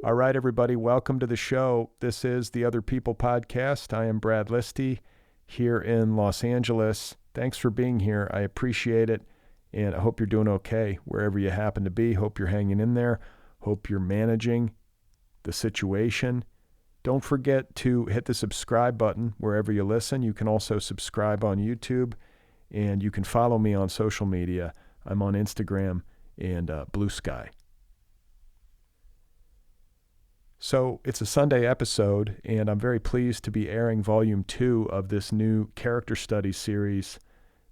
All right, everybody, welcome to the show. This is the Otherppl podcast. I am Brad Listi here in Los Angeles. Thanks for being here. I appreciate it, and I hope you're doing okay wherever you happen to be. Hope you're hanging in there. Hope you're managing the situation. Don't forget to hit the subscribe button wherever you listen. You can also subscribe on YouTube, and you can follow me on social media. I'm on Instagram and Bluesky. So it's a Sunday episode, and I'm very pleased to be airing Volume 2 of this new character study series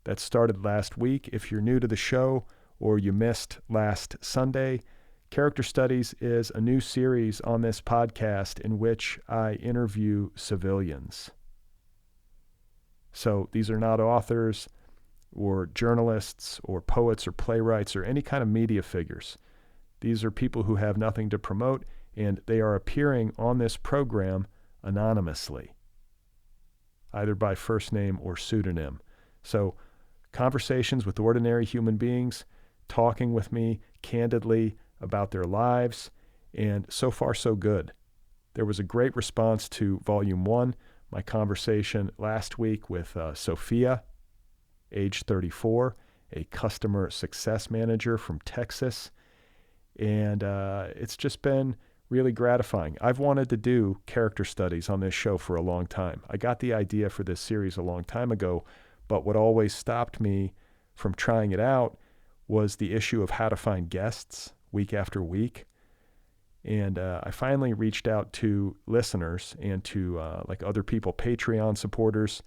that started last week. If you're new to the show or you missed last Sunday, Character Studies is a new series on this podcast in which I interview civilians. So these are not authors or journalists or poets or playwrights or any kind of media figures. These are people who have nothing to promote, and they are appearing on this program anonymously, either by first name or pseudonym. So conversations with ordinary human beings, talking with me candidly about their lives, and so far so good. There was a great response to Volume 1, my conversation last week with Sophia, age 34, a customer success manager from Texas, and it's just been really gratifying. I've wanted to do character studies on this show for a long time. I got the idea for this series a long time ago, but what always stopped me from trying it out was the issue of how to find guests week after week. And I finally reached out to listeners and to like Otherppl Patreon supporters,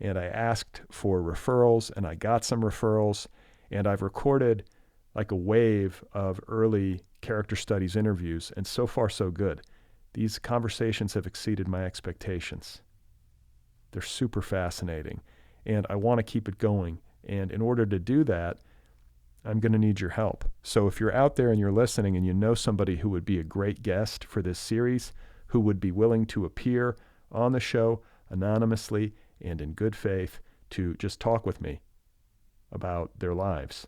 and I asked for referrals, and I got some referrals, and I've recorded like a wave of early character studies interviews, and so far so good. These conversations have exceeded my expectations. They're super fascinating, and I want to keep it going. And in order to do that, I'm going to need your help. So if you're out there and you're listening and you know somebody who would be a great guest for this series, who would be willing to appear on the show anonymously and in good faith to just talk with me about their lives,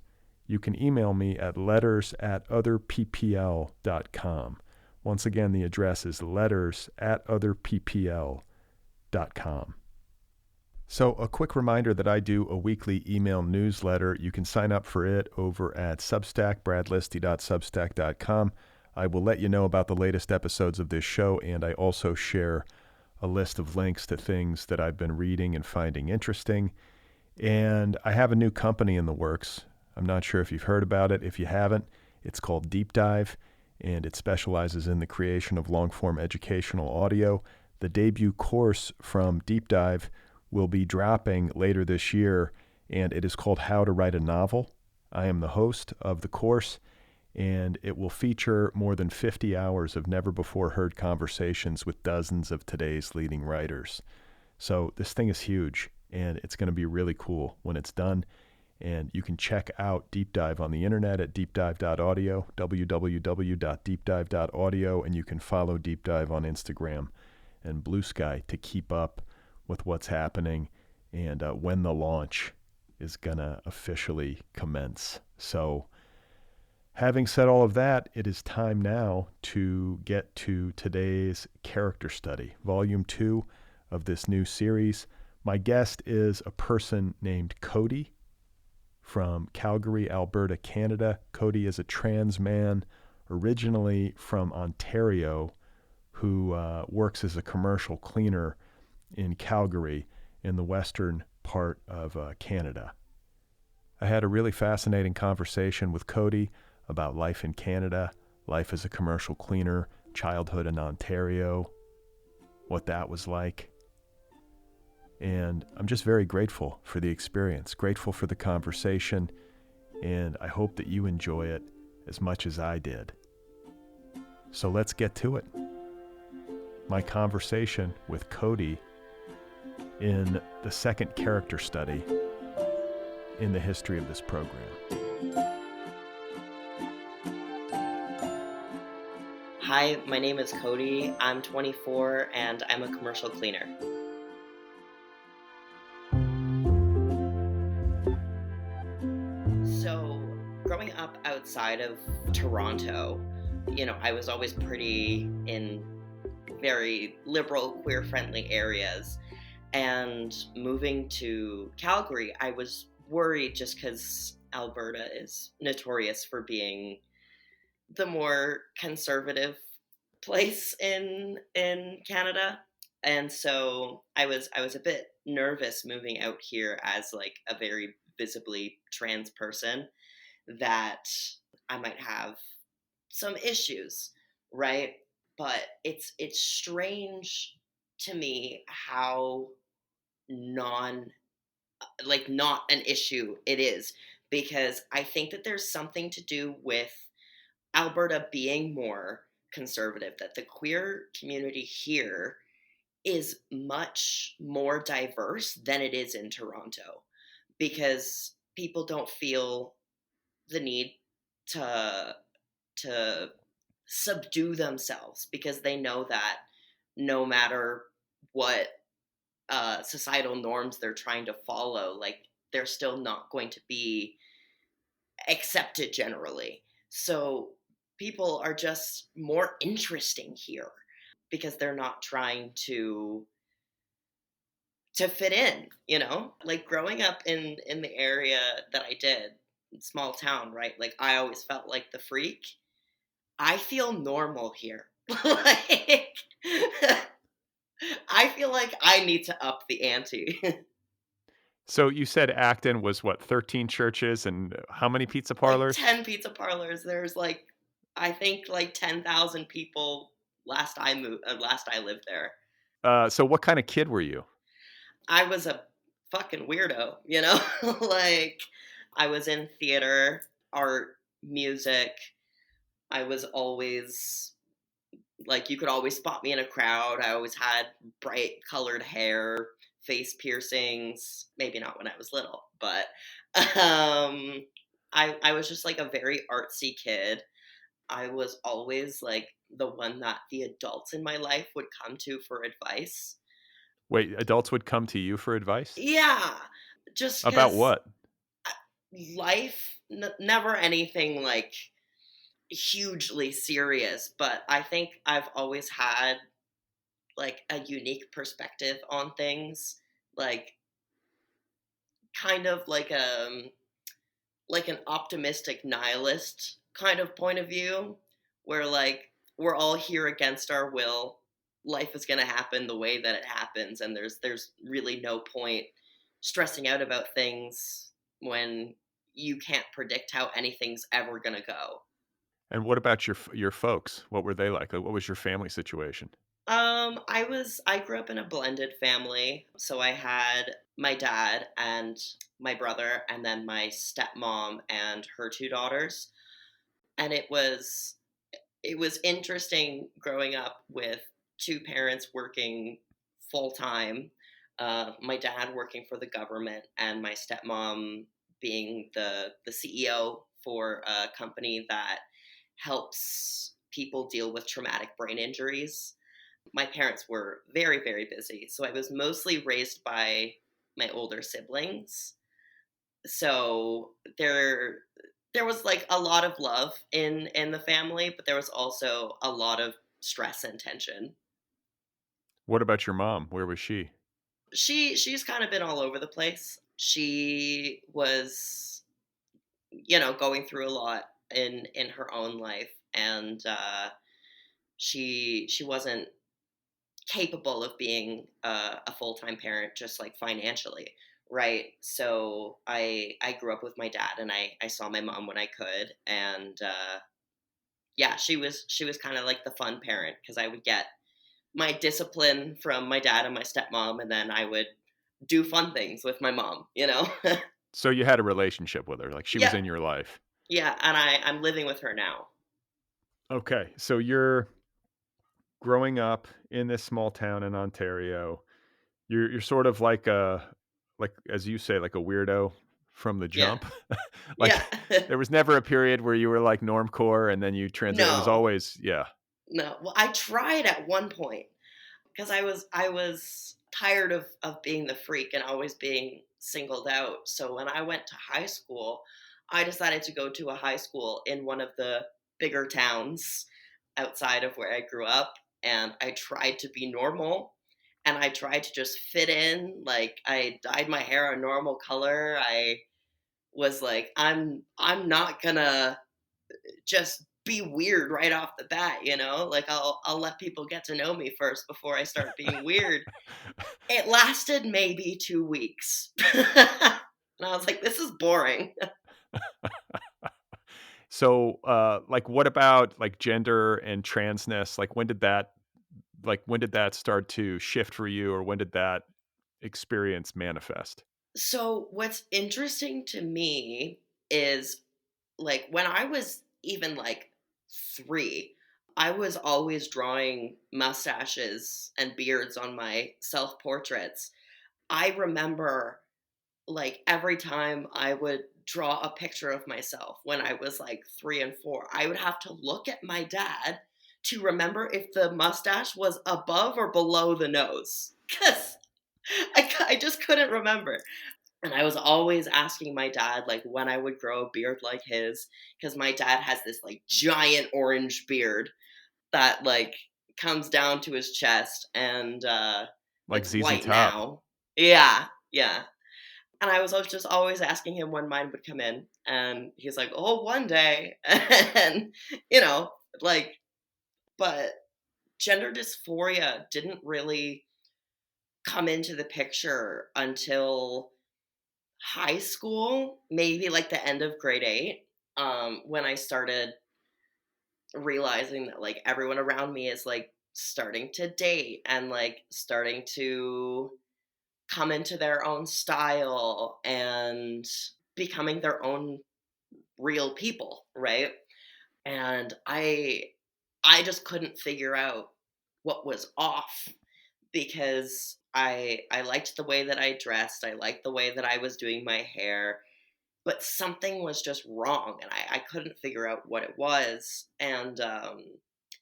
you can email me at letters@otherppl.com. Once again, the address is letters@otherppl.com. So a quick reminder that I do a weekly email newsletter. You can sign up for it over at Substack, bradlisti.substack.com. I will let you know about the latest episodes of this show, and I also share a list of links to things that I've been reading and finding interesting. And I have a new company in the works. I'm not sure if you've heard about it. If you haven't, it's called Deep Dive, and it specializes in the creation of long-form educational audio. The debut course from Deep Dive will be dropping later this year, and it is called How to Write a Novel. I am the host of the course, and it will feature more than 50 hours of never-before-heard conversations with dozens of today's leading writers. So this thing is huge, and it's going to be really cool when it's done. And you can check out Deep Dive on the internet at deepdive.audio, www.deepdive.audio, and you can follow Deep Dive on Instagram and Bluesky to keep up with what's happening and when the launch is going to officially commence. So having said all of that, it is time now to get to today's character study, Volume 2 of this new series. My guest is a person named Cody from Calgary, Alberta, Canada. Cody is a trans man originally from Ontario who works as a commercial cleaner in Calgary in the western part of Canada. I had a really fascinating conversation with Cody about life in Canada, life as a commercial cleaner, childhood in Ontario, what that was like. And I'm just very grateful for the experience, grateful for the conversation, and I hope that you enjoy it as much as I did. So let's get to it. My conversation with Cody in the second character study in the history of this program. Hi, my name is Cody. I'm 24 and I'm a commercial cleaner. So, growing up outside of Toronto, I was always pretty in very liberal, queer friendly areas. And moving to Calgary, I was worried just because Alberta is notorious for being the more conservative place in Canada. And so I was a bit nervous moving out here as like a very visibly trans person, that I might have some issues, right? But it's strange to me how non not an issue it is, because I think that there's something to do with Alberta being more conservative, that the queer community here is much more diverse than it is in Toronto, because people don't feel the need to to subdue themselves, because they know that no matter what societal norms they're trying to follow, like they're still not going to be accepted generally. So people are just more interesting here because they're not trying to fit in, Like growing up in the area that I did, small town, right? Like I always felt like the freak. I feel normal here. Like I feel like I need to up the ante. So you said Acton was what, 13 churches and how many pizza Like parlors? 10 pizza parlors. There's like, I think like 10,000 people last I lived there. So what kind of kid were you? I was a fucking weirdo, like I was in theater, art, music. I was always like, you could always spot me in a crowd. I always had bright colored hair, face piercings, maybe not when I was little, but um I was just like a very artsy kid. I was always like the one that the adults in my life would come to for advice. Wait, adults would come to you for advice? Yeah, just About because what? life, never anything like hugely serious, but I think I've always had like a unique perspective on things, like kind of like an optimistic nihilist kind of point of view, where like we're all here against our will. Life is going to happen the way that it happens, and there's really no point stressing out about things when you can't predict how anything's ever going to go. And what about your folks? What were they like? What was your family situation? I grew up in a blended family. So I had my dad and my brother, and then my stepmom and her two daughters. And it was interesting growing up with two parents working full time. My dad working for the government, and my stepmom being the CEO for a company that helps people deal with traumatic brain injuries. My parents were very, very busy, so I was mostly raised by my older siblings. So there was like a lot of love in the family, but there was also a lot of stress and tension. What about your mom? Where was she? She's kind of been all over the place. She was, going through a lot in her own life, and she wasn't capable of being a full-time parent, just like financially, right? So I grew up with my dad, and I saw my mom when I could. And yeah, she was kind of like the fun parent, because I would get my discipline from my dad and my stepmom, and then I would do fun things with my mom. So you had a relationship with her, like she was Yeah, in your life. yeah, and I'm living with her now. Okay, so you're growing up in this small town in Ontario. You're sort of like as you say, like a weirdo from the Yeah, jump. yeah. Like there was never a period where you were like normcore and then you transit. It was No, always yeah. no. Well, I tried at one point, because I was tired of being the freak and always being singled out. So when I went to high school, I decided to go to a high school in one of the bigger towns outside of where I grew up, and I tried to be normal, and I tried to just fit in. Like, I dyed my hair a normal color. I was like, I'm not gonna just be weird right off the bat, you know? Like, I'll let people get to know me first before I start being weird. It lasted maybe 2 weeks. And I was like, this is boring. So, like, what about like gender and transness? When did that start to shift for you, or when did that experience manifest? So, what's interesting to me is like when I was even like 3, I was always drawing mustaches and beards on my self portraits. I remember like every time I would draw a picture of myself when I was like 3 and 4, I would have to look at my dad to remember if the mustache was above or below the nose. Because I just couldn't remember. And I was always asking my dad, like, when I would grow a beard like his, because my dad has this, like, giant orange beard that, like, comes down to his chest, and Like it's ZZ white Top. now. Yeah, yeah. And I was just always asking him when mine would come in, and he's like, "Oh, one day." And, you know, like, but gender dysphoria didn't really come into the picture until high school, maybe like the end of grade 8, when I started realizing that like everyone around me is like starting to date and like starting to come into their own style and becoming their own real people, right? And I just couldn't figure out what was off because I liked the way that I dressed, I liked the way that I was doing my hair, but something was just wrong, and I couldn't figure out what it was. And uh,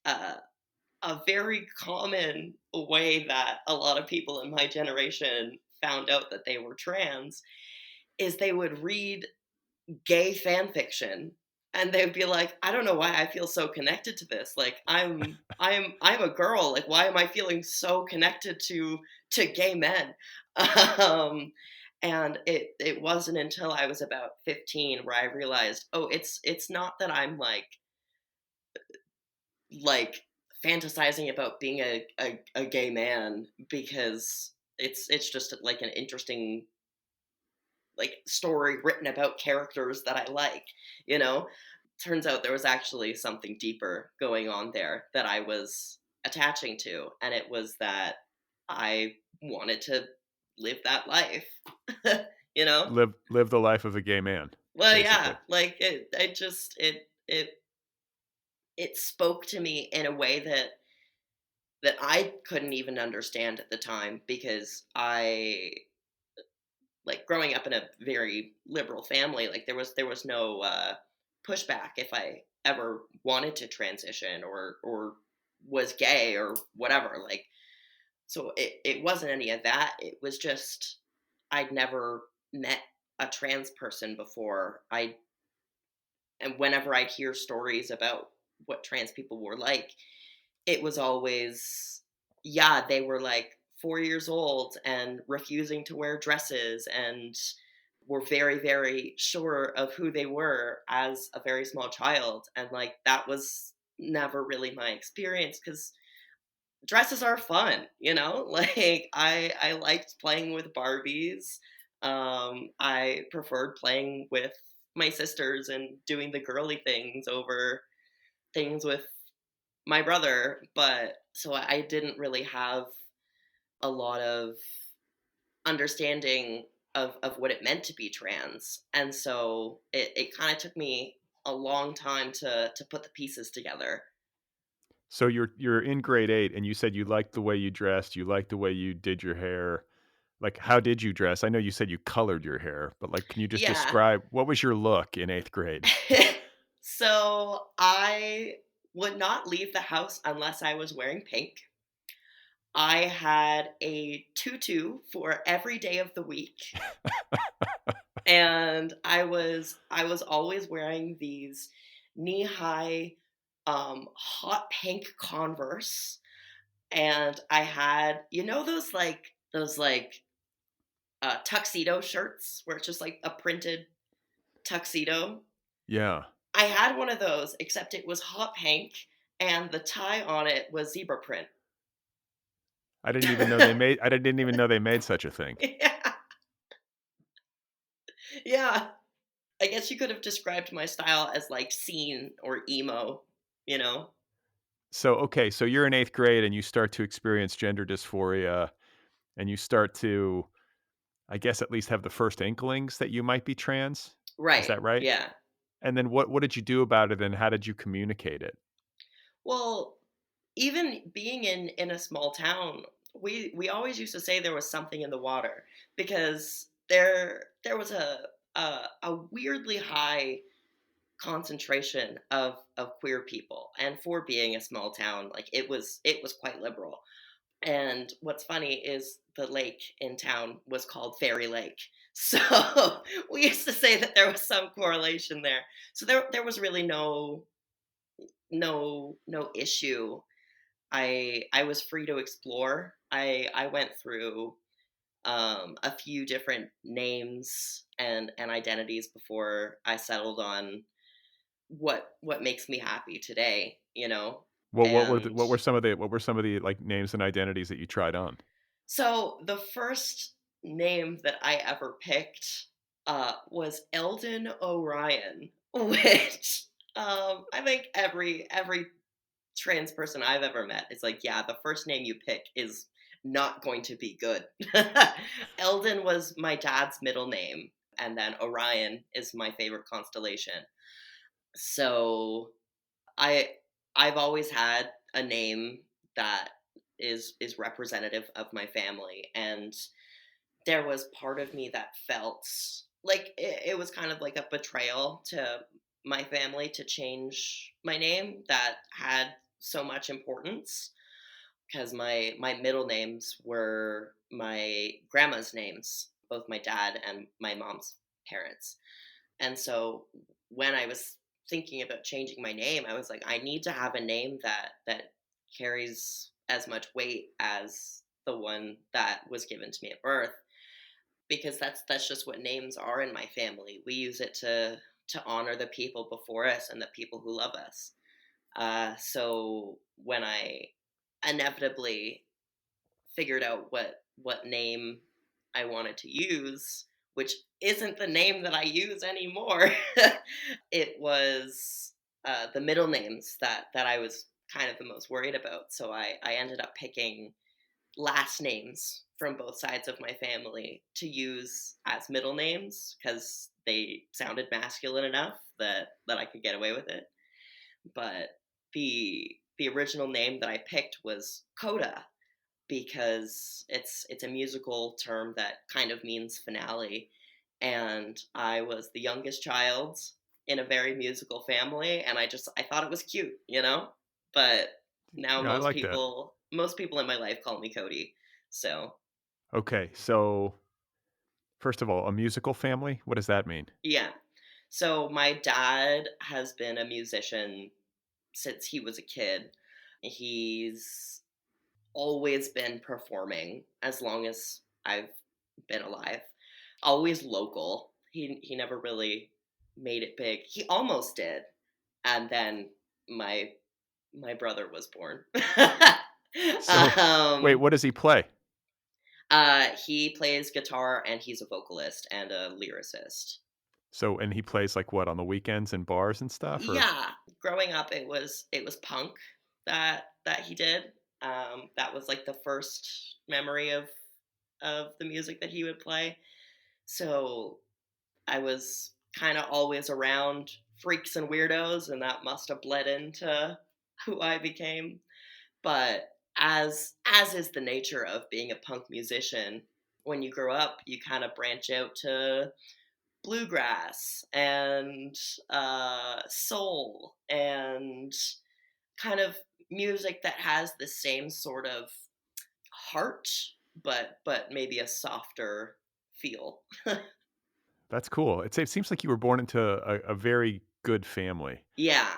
a very common way that a lot of people in my generation found out that they were trans is they would read gay fan fiction, and they'd be like, I don't know why I feel so connected to this. Like, I'm a girl. Like, why am I feeling so connected to gay men? um and it wasn't until I was about 15 where I realized, oh, it's not that I'm like fantasizing about being a gay man, because it's just like an interesting like story written about characters that I like, you know? Turns out there was actually something deeper going on there that I was attaching to, and it was that I wanted to live that life. You know? Live the life of a gay man, Well, basically. yeah, like it just it spoke to me in a way that I couldn't even understand at the time, because I like growing up in a very liberal family, like there was no pushback if I ever wanted to transition or was gay or whatever. Like, so it wasn't any of that. It was just I'd never met a trans person before. And whenever I'd hear stories about what trans people were like, it was always, yeah, they were like 4 years old and refusing to wear dresses and were very, very sure of who they were as a very small child. And like that was never really my experience, because dresses are fun, you know? Like I liked playing with Barbies. I preferred playing with my sisters and doing the girly things over things with my brother. But so I didn't really have a lot of understanding of what it meant to be trans. And so it kind of took me a long time to put the pieces together. So you're in grade 8, and you said you liked the way you dressed, you liked the way you did your hair. Like, how did you dress? I know you said you colored your hair, but, like, can you just Yeah. describe what was your look in 8th grade? So I would not leave the house unless I was wearing pink. I had a tutu for every day of the week, and I was always wearing these knee-high hot pink Converse, and I had, those tuxedo shirts where it's just like a printed tuxedo. Yeah. I had one of those, except it was hot pink, and the tie on it was zebra print. I didn't even know they made such a thing. Yeah, yeah. I guess you could have described my style as like scene or emo, you know? So, okay, so you're in 8th grade and you start to experience gender dysphoria and you start to, I guess, at least have the first inklings that you might be trans. Is Right. that right? Yeah. And then what did you do about it and how did you communicate it? Well, even being in a small town, we always used to say there was something in the water because there was a weirdly high concentration of queer people, and for being a small town, like it was quite liberal. And what's funny is the lake in town was called Fairy Lake. So we used to say that there was some correlation there. So there was really no issue. I was free to explore. I went through a few different names and identities before I settled on what makes me happy today, you know? Well, And what were some of the, like, names and identities that you tried on? so the first name that I ever picked was Eldon Orion, which I think every trans person I've ever met is like, yeah, the first name you pick is not going to be good. Eldon was my dad's middle name, and then Orion is my favorite constellation. So I I've always had a name that is representative of my family, and there was part of me that felt like it was kind of like a betrayal to my family to change my name that had so much importance because my middle names were my grandma's names, both my dad and my mom's parents. And so when I was thinking about changing my name, I was like, I need to have a name that carries as much weight as the one that was given to me at birth, because that's just what names are in my family. We use it to honor the people before us and the people who love us. So when I inevitably figured out what name I wanted to use, which isn't the name that I use anymore. It was the middle names that I was kind of the most worried about. So I ended up picking last names from both sides of my family to use as middle names because they sounded masculine enough that I could get away with it. But the original name that I picked was Coda, because it's a musical term that kind of means finale, and I was the youngest child in a very musical family, and I thought it was cute, you know? But now Yeah, I like that. most people in my life call me Cody. So, Okay, so first of all, a musical family? What does that mean? yeah. So my dad has been a musician since he was a kid. He's always been performing as long as I've been alive. Always local. He never really made it big. He almost did, and then my my brother was born. So, wait, um, what does he play? he plays guitar and he's a vocalist and a lyricist. So, and he plays like what on the weekends and bars and stuff, or Yeah, growing up, it was punk that he did. That was like the first memory of the music that he would play. So I was kind of always around freaks and weirdos, and that must have bled into who I became. But as is the nature of being a punk musician, when you grow up, you kind of branch out to bluegrass and soul and kind of music that has the same sort of heart, but maybe a softer feel. that's cool. It seems like you were born into a very good family. Yeah.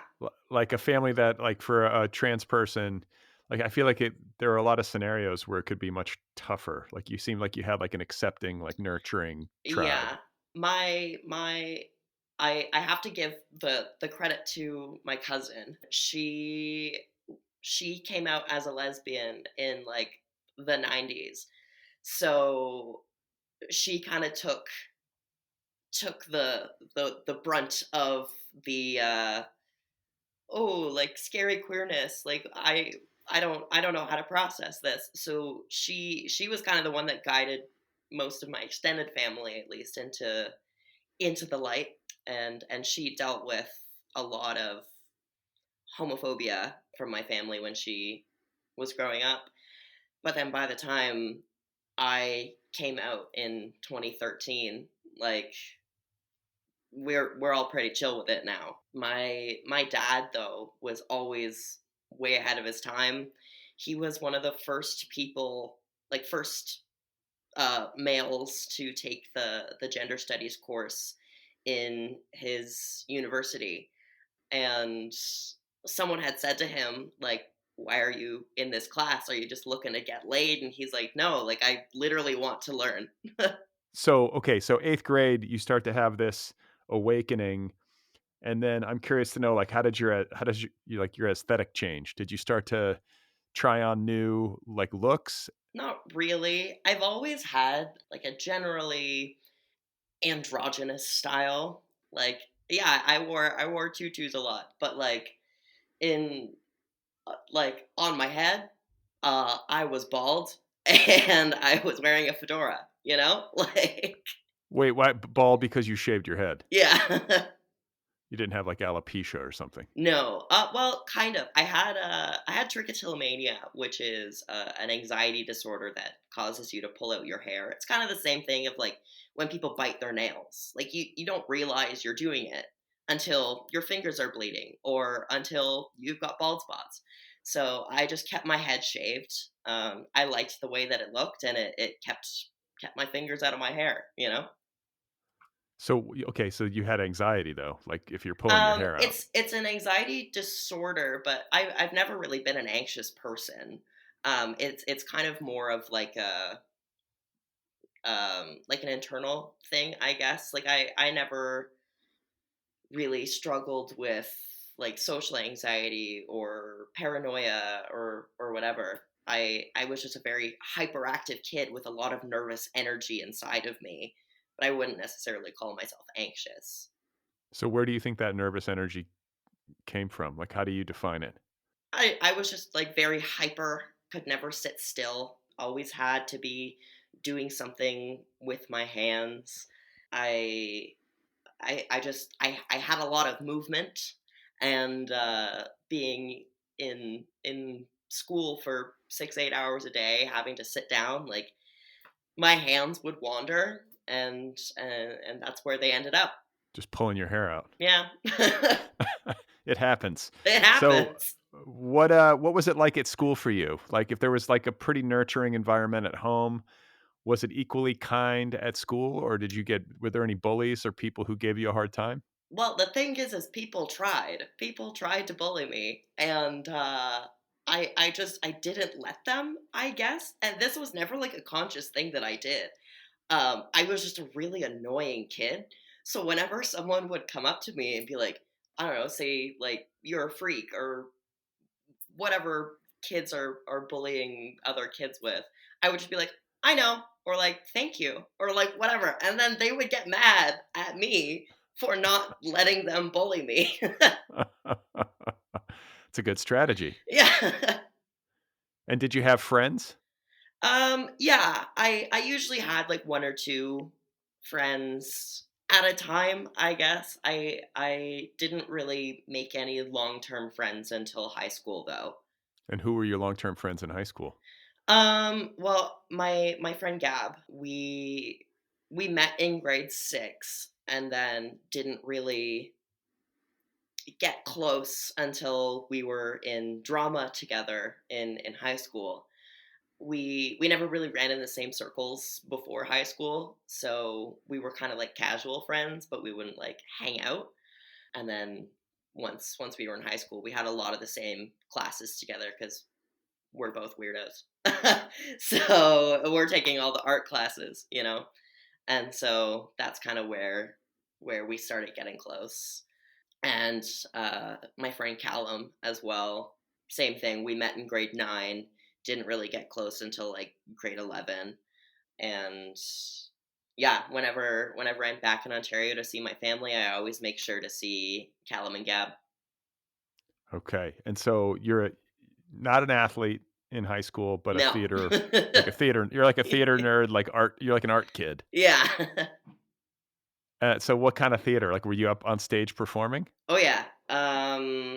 Like a family that like for a trans person, like I feel like there are a lot of scenarios where it could be much tougher. Like you seem like you had like an accepting, like nurturing tribe. Yeah. My I have to give the credit to my cousin. She came out as a lesbian in like the 90s. So she kind of took the brunt of the oh, like scary queerness. Like I don't know how to process this. So she was kind of the one that guided most of my extended family at least into the light, and she dealt with a lot of homophobia from my family when she was growing up. But then by the time I came out in 2013, like we're all pretty chill with it now. My dad though was always way ahead of his time. He was one of the first people, like first males to take the gender studies course in his university, and someone had said to him like, why are you in this class? Are you just looking to get laid? And he's like, no, like I literally want to learn. So, okay, so 8th grade, you start to have this awakening, and then I'm curious to know, like, how does like, your aesthetic change? Did you start to try on new, like, looks? Not really. I've always had like a generally androgynous style. Like, yeah, I wore tutus a lot, but like in like on my head, I was bald and I was wearing a fedora. You know, like Wait, why bald because you shaved your head? yeah. You didn't have, like, alopecia or something? No. Well, kind of. I had trichotillomania, which is an anxiety disorder that causes you to pull out your hair. It's kind of the same thing of like when people bite their nails. Like you don't realize you're doing it until your fingers are bleeding or until you've got bald spots. So I just kept my head shaved. I liked the way that it looked, and it kept my fingers out of my hair. You know. So, okay, so you had anxiety, though, like, if you're pulling your hair out. It's an anxiety disorder, but I've never really been an anxious person. It's kind of more of like an internal thing, I guess. Like I never really struggled with like social anxiety or paranoia or whatever. I was just a very hyperactive kid with a lot of nervous energy inside of me, but I wouldn't necessarily call myself anxious. So where do you think that nervous energy came from? Like, how do you define it? I was just like very hyper, could never sit still, always had to be doing something with my hands. I I had a lot of movement, and being in school for 6 8 hours a day, having to sit down, like my hands would wander, and that's where they ended up. Just pulling your hair out. Yeah, It happens. it So, happens. what was it like at school for you? Like, if there was, like, a pretty nurturing environment at home, was it equally kind at school, or were there any bullies or people who gave you a hard time? Well, the thing is people tried. People tried to bully me, and I didn't let them, I guess. And this was never like a conscious thing that I did. I was just a really annoying kid. So whenever someone would come up to me and be like, I don't know, say like you're a freak or whatever kids are bullying other kids with, I would just be like, I know, or like, thank you, or like whatever. And then they would get mad at me for not letting them bully me. It's a good strategy. Yeah. And did you have friends? Yeah, I usually had like one or two friends at a time, I guess. I didn't really make any long-term friends until high school though. And who were your long-term friends in high school? Well, my friend Gab, we met in grade 6 and then didn't really get close until we were in drama together in high school. We never really ran in the same circles before high school, so we were kind of like casual friends, but we wouldn't like hang out. And then once we were in high school, we had a lot of the same classes together because we're both weirdos. So we're taking all the art classes, you know, and so that's kind of where we started getting close. And my friend Callum as well, same thing. We met in grade 9, didn't really get close until like grade 11, and yeah, whenever I'm back in Ontario to see my family, I always make sure to see Callum and Gab. Okay. And so not an athlete in high school, but No. you're like a theater nerd, like art, you're like an art kid. Yeah. So what kind of theater? Like, were you up on stage performing? Oh yeah. I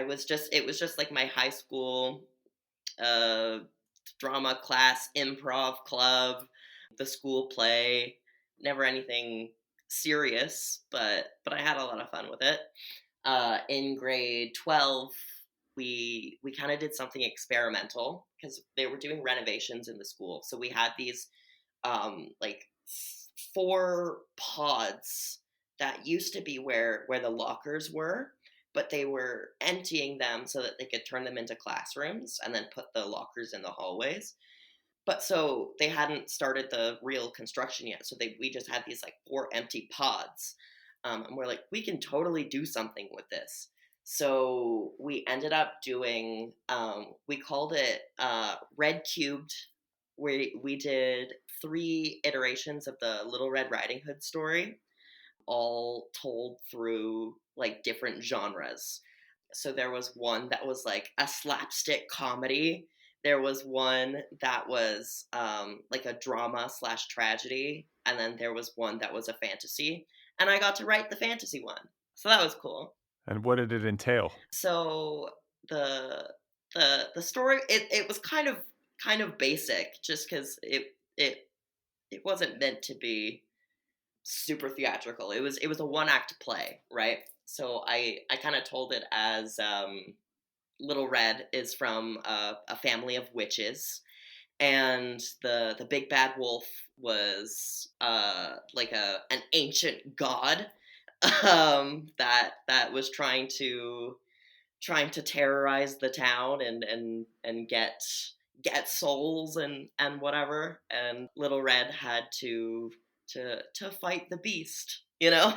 was just it was just like my high school uh drama class, improv club, the school play. Never anything serious, but I had a lot of fun with it. In grade 12, we kind of did something experimental because they were doing renovations in the school. So we had these like 4 pods that used to be where the lockers were, but they were emptying them so that they could turn them into classrooms and then put the lockers in the hallways. But so they hadn't started the real construction yet, so we just had these like 4 empty pods, and we're like, we can totally do something with this. So we ended up doing, we called it Red Cubed. We did 3 iterations of the Little Red Riding Hood story, all told through like different genres. So there was one that was like a slapstick comedy. There was one that was like a drama slash tragedy, and then there was one that was a fantasy. And I got to write the fantasy one, so that was cool. And what did it entail? So the the story, it was kind of basic, just because it wasn't meant to be super theatrical. It was a one act play, right? So I kind of told it as Little Red is from a family of witches, and the big bad wolf was like an ancient god that was trying to terrorize the town and get souls and whatever. And Little Red had to fight the beast, you know.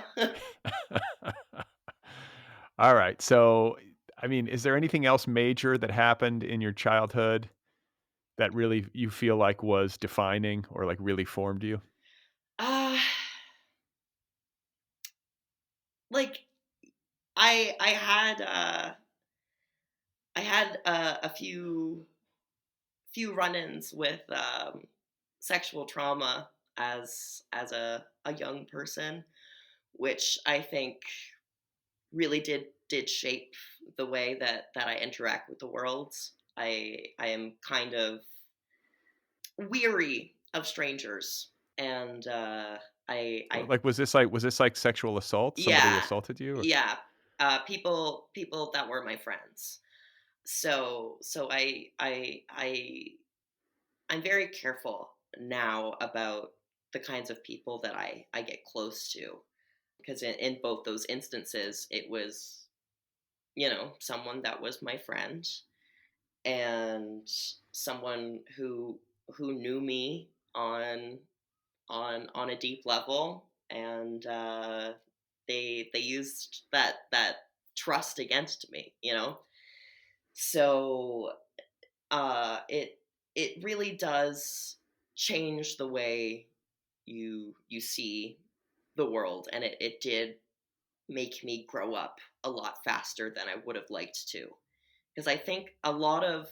All right. So, I mean, is there anything else major that happened in your childhood that really you feel like was defining or like really formed you? uh like I had a few run-ins with sexual trauma as a young person, which I think really did shape the way that I interact with the world. I am kind of weary of strangers, and I Like, was this like sexual assault? Somebody yeah, assaulted you? Or? yeah, people that were my friends. So I'm very careful now about the kinds of people that I get close to, because in both those instances it was, someone that was my friend, and someone who knew me on a deep level, and they used that trust against me, so it really does change the way you see the world, and it did make me grow up a lot faster than I would have liked to, because I think a lot of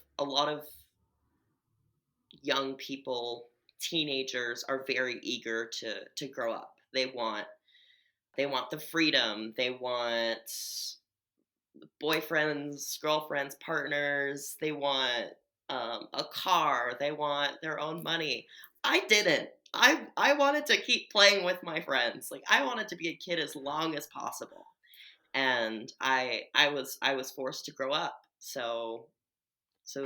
young people, teenagers, are very eager to grow up. They want the freedom. They want boyfriends, girlfriends, partners. They want a car. They want their own money. I didn't. I wanted to keep playing with my friends. Like, I wanted to be a kid as long as possible, and I was forced to grow up. So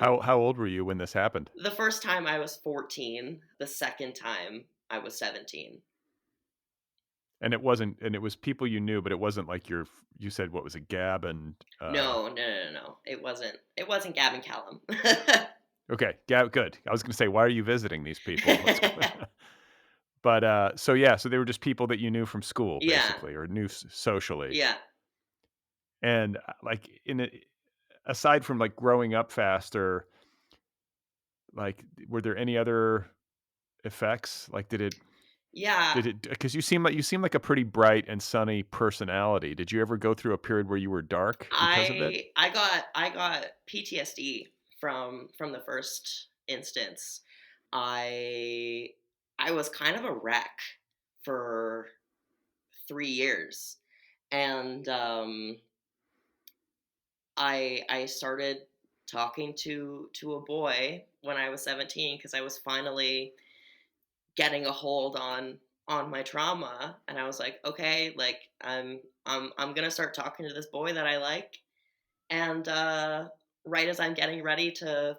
How old were you when this happened? the first time I was 14. The second time I was 17. And it was people you knew, but it wasn't like you said, what was it, Gab and No, no, no, no, no. It wasn't Gavin Callum. okay, Gab, good. I was gonna say, why are you visiting these people? What's going on? But so yeah, so they were just people that you knew from school, Yeah, basically, or knew socially. yeah. And like aside from like growing up faster, like were there any other effects? Like Yeah, did it because you seem like a pretty bright and sunny personality. Did you ever go through a period where you were dark because of it? I got PTSD from the first instance. I I was kind of a wreck for 3 years, and I started talking to a boy when I was 17 because I was finally getting a hold on my trauma, and I was like, okay, like I'm gonna start talking to this boy that I like. And right as I'm getting ready to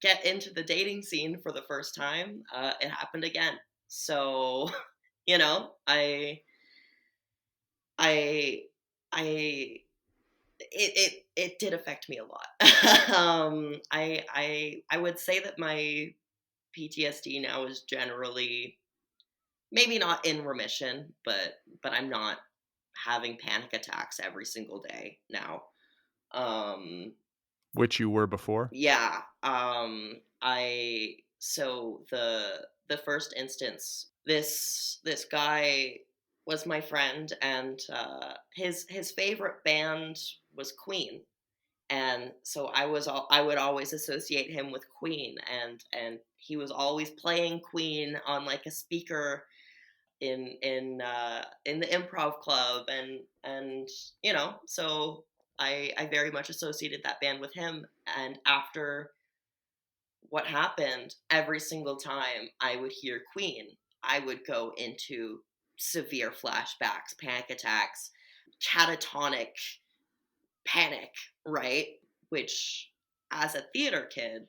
get into the dating scene for the first time, it happened again. So, you know, I, I, it did affect me a lot. I would say that my PTSD now is generally maybe not in remission, but I'm not having panic attacks every single day now. Um, Which you were before? Yeah. I so the first instance, this guy was my friend, and his favorite band was Queen, and so I would always associate him with Queen, and he was always playing Queen on like a speaker in the improv club, and so I very much associated that band with him. And after what happened, every single time I would hear Queen, I would go into severe flashbacks, panic attacks, catatonic panic, right? Which, as a theater kid,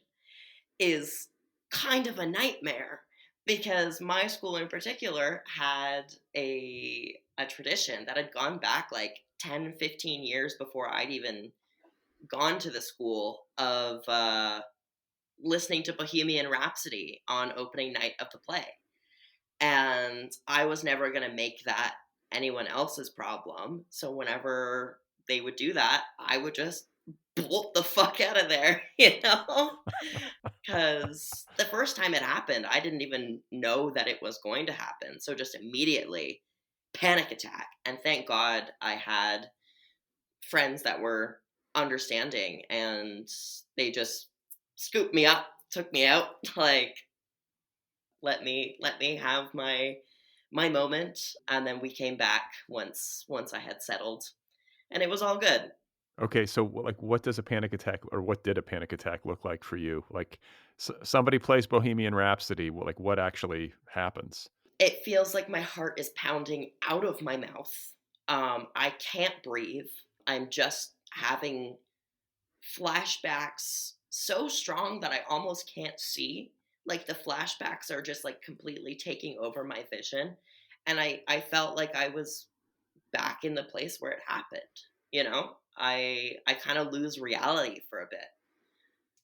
is kind of a nightmare because my school in particular had a tradition that had gone back like 10, 15 years before I'd even gone to the school of listening to Bohemian Rhapsody on opening night of the play. And I was never going to make that anyone else's problem. So whenever they would do that, I would just bolt the fuck out of there, you know? Because the first time it happened, I didn't even know that it was going to happen. So just immediately, panic attack. And thank God I had friends that were understanding, and they just scooped me up, took me out, like let me have my moment, and then we came back once I had settled, and it was all good. Okay, so like what does a panic attack or what did a panic attack look like for you? Like somebody plays Bohemian Rhapsody, like what actually happens? It feels like my heart is pounding out of my mouth. I can't breathe. I'm just having flashbacks so strong that I almost can't see. Like the flashbacks are just like completely taking over my vision. And I felt like I was back in the place where it happened. I kind of lose reality for a bit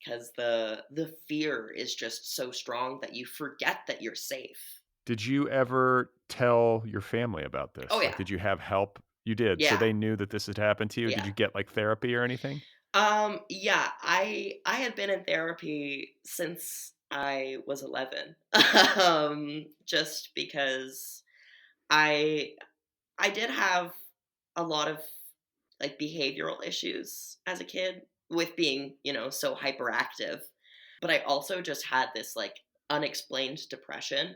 because the fear is just so strong that you forget that you're safe. Did you ever tell your family about Oh this? Like yeah. did you have help? You did. So Yeah. they knew that this had happened to you. Did Yeah. you get like therapy or anything? Yeah, I had been in therapy since I was 11. Just because I I did have a lot of like behavioral issues as a kid with being, so hyperactive. But I also just had this like unexplained depression.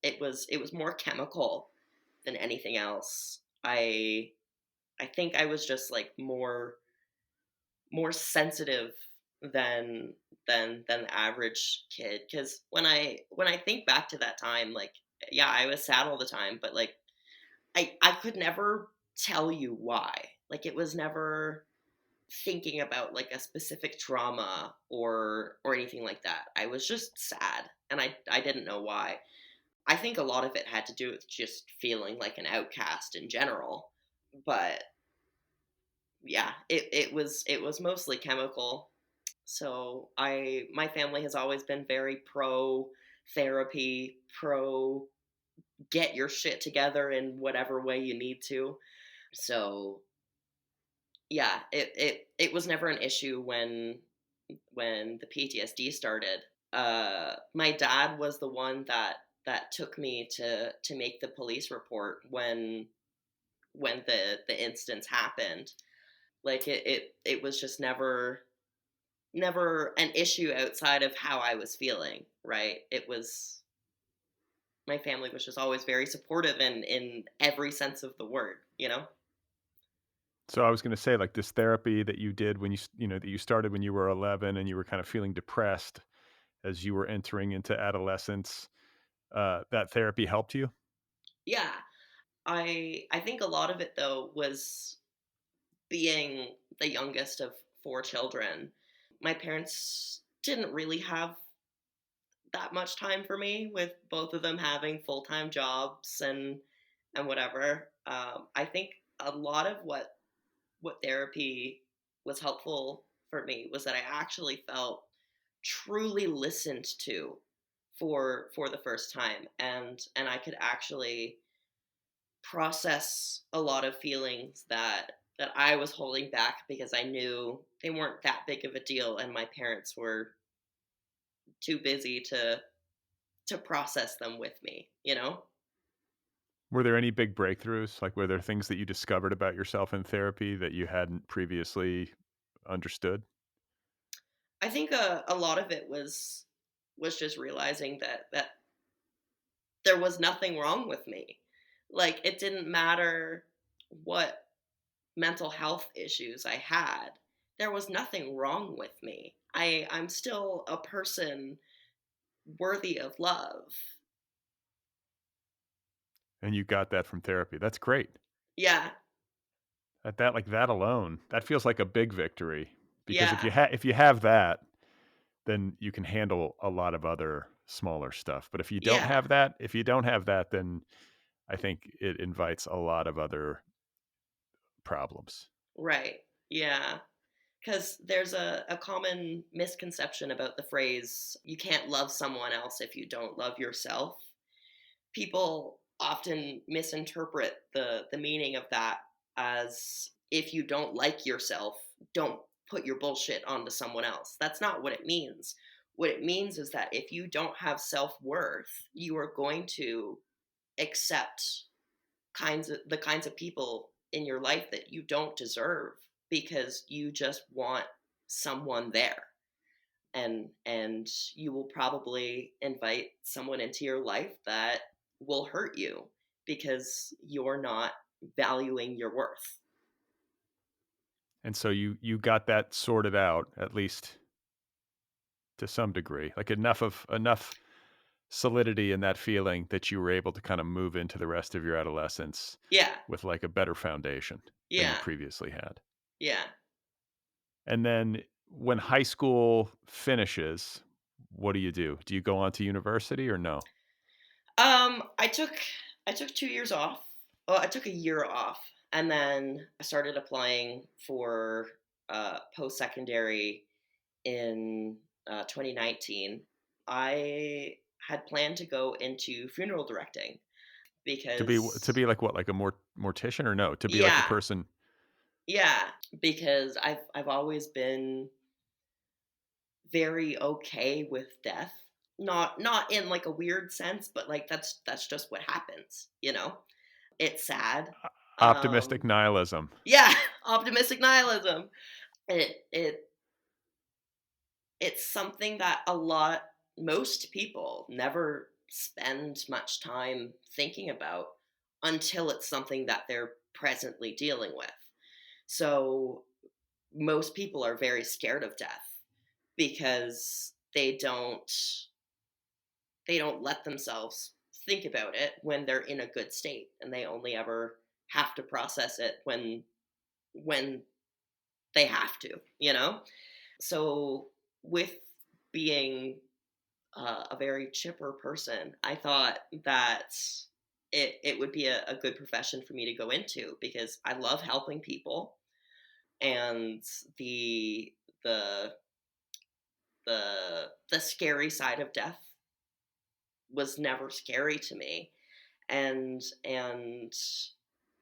It was more chemical than anything else. I think I was just like more sensitive than than the average kid, because when I think back to that time, like, yeah, I was sad all the time, but like I could never tell you why. Like it was never thinking about like a specific trauma or anything like that. I was just sad, and I didn't know why. I think a lot of it had to do with just feeling like an outcast in general. But yeah, it was mostly chemical. So my family has always been very pro therapy, pro get your shit together in whatever way you need to. So yeah, it was never an issue when the PTSD started. My dad was the one that took me to make the police report when the instance happened. Like it was just never an issue outside of how I was feeling, right? It was my family was just always very supportive in every sense of the word, you know? So I was going to say, like, this therapy that you did when that you started when you were 11 and you were kind of feeling depressed as you were entering into adolescence, that therapy helped you? Yeah. I think a lot of it though was being the youngest of four children. My parents didn't really have that much time for me, with both of them having full-time jobs and whatever. I think a lot of what therapy was helpful for me was that I actually felt truly listened to for the first time, and I could actually process a lot of feelings that I was holding back because I knew they weren't that big of a deal and my parents were too busy to process them with me, you know? Were there any big breakthroughs? Like, were there things that you discovered about yourself in therapy that you hadn't previously understood? I think a lot of it was just realizing that there was nothing wrong with me. Like it didn't matter what mental health issues I had. There was nothing wrong with me. I'm still a person worthy of love. And you got that from therapy. That's great. Yeah, At that like that alone, that feels like a big victory because yeah, if you have that, then you can handle a lot of other smaller stuff. But yeah, if you don't have that, then I think it invites a lot of other problems. right. Yeah. Because there's a common misconception about the phrase, you can't love someone else if you don't love yourself. People often misinterpret the meaning of that as if you don't like yourself, don't put your bullshit onto someone else. That's not what it means. What it means is that if you don't have self-worth, you are going to accept the kinds of people in your life that you don't deserve because you just want someone there, and you will probably invite someone into your life that will hurt you because you're not valuing your worth. And so you got that sorted out, at least to some degree, like enough solidity in that feeling that you were able to kind of move into the rest of your adolescence Yeah, with like a better foundation than you yeah, previously had. yeah. And then when high school finishes, what do you do? Do you go on to university or no? I took 2 years off. Well, I took a year off, and then I started applying for post secondary in 2019. I had planned to go into funeral directing To because, be like what, like a mortician or no? To be like the yeah, person. yeah, because I've always been very okay with death. Not in like a weird sense, but like that's just what happens, you know? It's sad. Optimistic Um nihilism. yeah, optimistic nihilism. It it's something that most people never spend much time thinking about until it's something that they're presently dealing with. So most people are very scared of death because they don't let themselves think about it when they're in a good state, and they only ever have to process it when they have to, you know? So with being a very chipper person. I thought that it would be a good profession for me to go into because I love helping people, and the the the scary side of death was never scary to me, and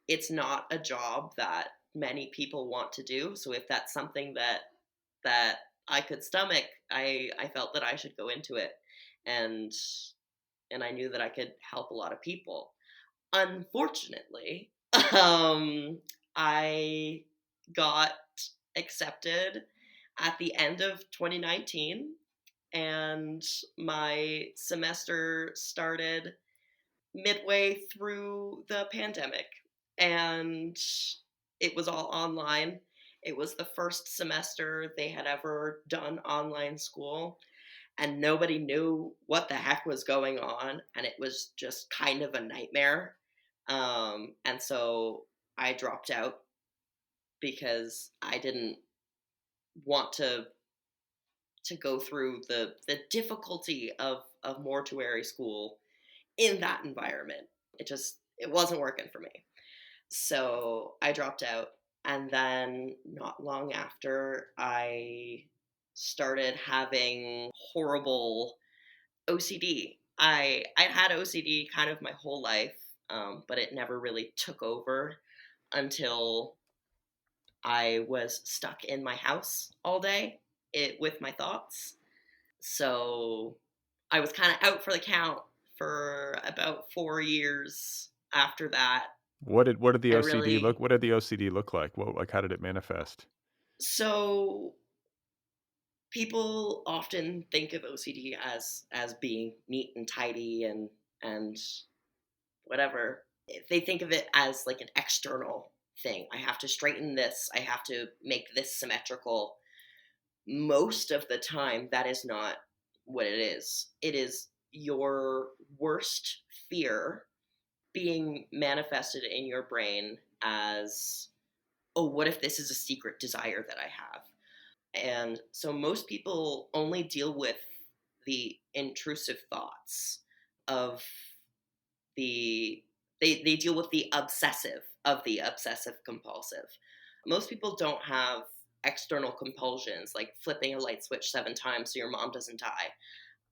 it's not a job that many people want to do. So if that's something that I could stomach, I felt that I should go into it, and and I knew that I could help a lot of people. Unfortunately, um, I got accepted at the end of 2019, and my semester started midway through the pandemic, and it was all online. It was the first semester they had ever done online school, and nobody knew what the heck was going on, and it was just kind of a nightmare. And so I dropped out because I didn't want to go through the difficulty of mortuary school in that environment. It wasn't working for me. So I dropped out, and then not long after, I started having horrible OCD. I'd had OCD kind of my whole life, but it never really took over until I was stuck in my house all day with my thoughts. So I was kind of out for the count for about 4 years after that. What did the I OCD look? really What did the OCD look like? What like how did it manifest? so people often think of OCD as being neat and tidy and whatever. They think of it as like an external thing. I have to straighten this. I have to make this symmetrical. Most of the time, that is not what it is. It is your worst fear being manifested in your brain as, oh, what if this is a secret desire that I have? And so most people only deal with the intrusive thoughts of they deal with the obsessive of the obsessive compulsive. Most people don't have external compulsions like flipping a light switch 7 times so your mom doesn't die.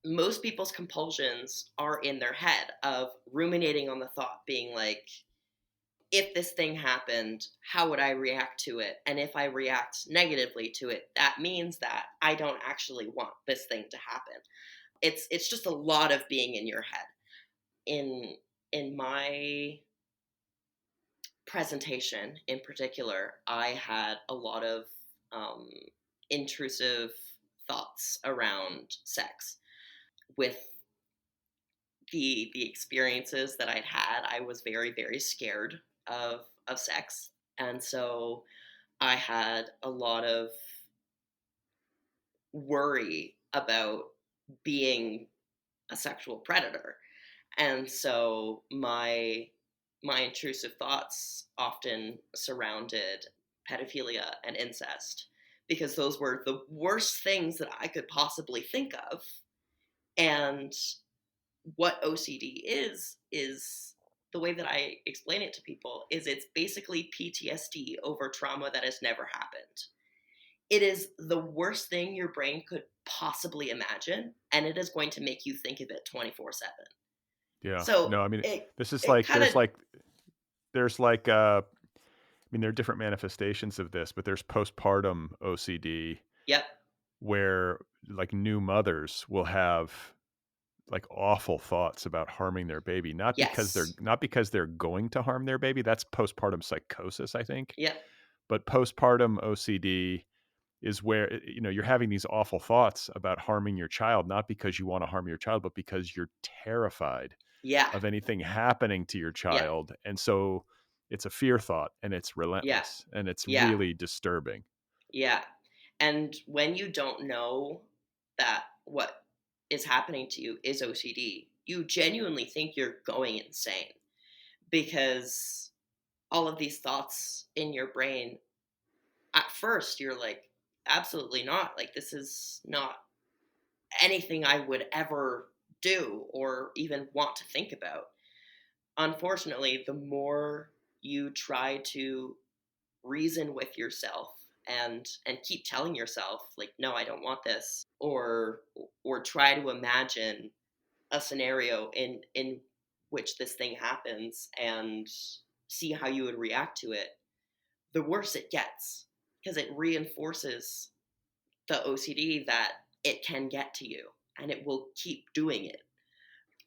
Most people's compulsions are in their head of ruminating on the thought, being like, if this thing happened, how would I react to it? And if I react negatively to it, that means that I don't actually want this thing to happen. It's just a lot of being in your head. In my presentation in particular, I had a lot of um, intrusive thoughts around sex. With the experiences that I'd had, I was very, very scared of sex. And so I had a lot of worry about being a sexual predator. And so my intrusive thoughts often surrounded pedophilia and incest because those were the worst things that I could possibly think of. And what OCD is the way that I explain it to people is it's basically PTSD over trauma that has never happened. It is the worst thing your brain could possibly imagine, and it is going to make you think of it 24/7. Yeah. So No, I mean it this is it like kind of there's like I mean there are different manifestations of this, but there's postpartum OCD yep, where like new mothers will have like awful thoughts about harming their baby, yes, not because they're going to harm their baby. That's postpartum psychosis, I think. yep, But postpartum OCD is where you're having these awful thoughts about harming your child, not because you want to harm your child, but because you're terrified yeah, of anything happening to your yep, child. And so it's a fear thought and it's yeah, relentless and it's yeah, really disturbing. yeah. And when you don't know that what is happening to you is OCD, you genuinely think you're going insane because all of these thoughts in your brain, at first, you're like, absolutely not. Like, this is not anything I would ever do or even want to think about. Unfortunately, the more you try to reason with yourself and keep telling yourself like, no, I don't want this, or try to imagine a scenario in which this thing happens and see how you would react to it, the worse it gets, because it reinforces the OCD that it can get to you, and it will keep doing it